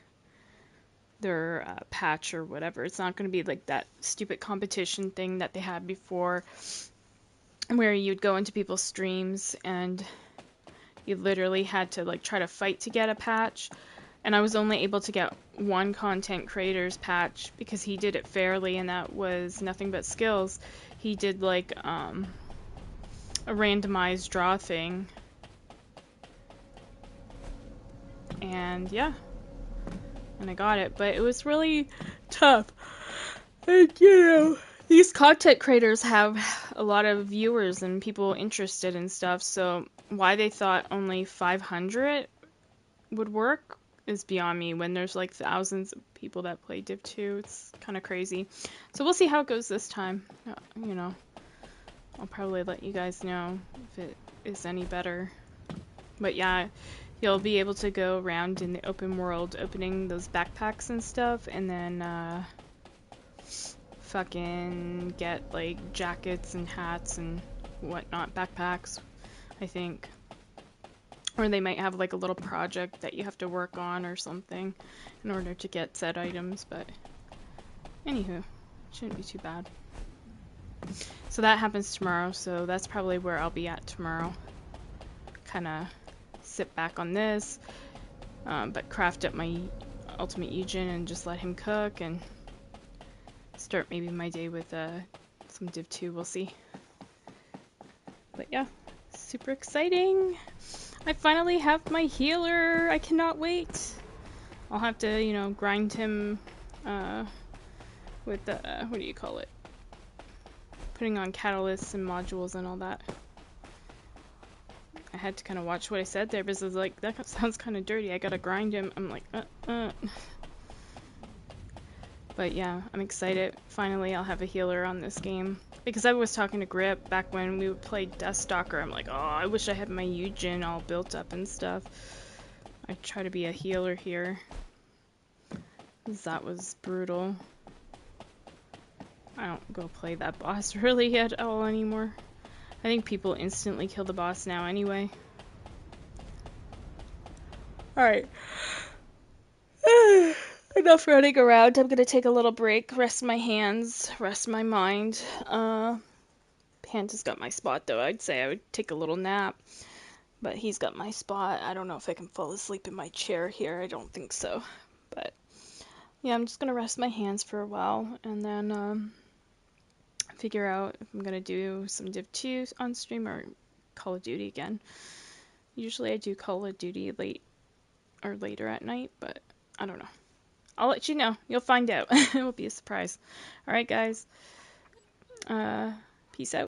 their patch or whatever. It's not gonna be like that stupid competition thing that they had before, where you'd go into people's streams and you literally had to like try to fight to get a patch. And I was only able to get one content creator's patch because he did it fairly, and that was Nothing But Skills. He did like a randomized draw thing. And yeah. And I got it. But it was really tough. And you know, these content creators have a lot of viewers and people interested in stuff, so why they thought only 500 would work is beyond me when there's like thousands of people that play Div 2. It's kind of crazy. So we'll see how it goes this time. You know, I'll probably let you guys know if it is any better. But yeah, you'll be able to go around in the open world opening those backpacks and stuff, and then fucking get like jackets and hats and whatnot, backpacks, I think. Or they might have like a little project that you have to work on or something in order to get said items, but anywho, shouldn't be too bad. So that happens tomorrow, so that's probably where I'll be at tomorrow. Kinda sit back on this, but craft up my UltimateYujin and just let him cook and start maybe my day with some Div 2, we'll see. But yeah, super exciting! I finally have my healer! I cannot wait! I'll have to, you know, grind him with the, what do you call it? Putting on catalysts and modules and all that. I had to kind of watch what I said there because I was like, that sounds kind of dirty. I gotta grind him. I'm like, But yeah, I'm excited. Finally, I'll have a healer on this game. Because I was talking to Grip back when we would play Deathstalker. I'm like, oh, I wish I had my Yujin all built up and stuff. I try to be a healer here. 'Cause that was brutal. I don't go play that boss really at all anymore. I think people instantly kill the boss now anyway. Alright. Enough running around. I'm gonna take a little break, rest my hands, rest my mind. Panta's got my spot though. I'd say I would take a little nap. But he's got my spot. I don't know if I can fall asleep in my chair here. I don't think so. But yeah, I'm just gonna rest my hands for a while and then figure out if I'm gonna do some Div 2 on stream or Call of Duty again. Usually I do Call of Duty later at night, but I don't know. I'll let you know. You'll find out. It will be a surprise. Alright guys. Peace out.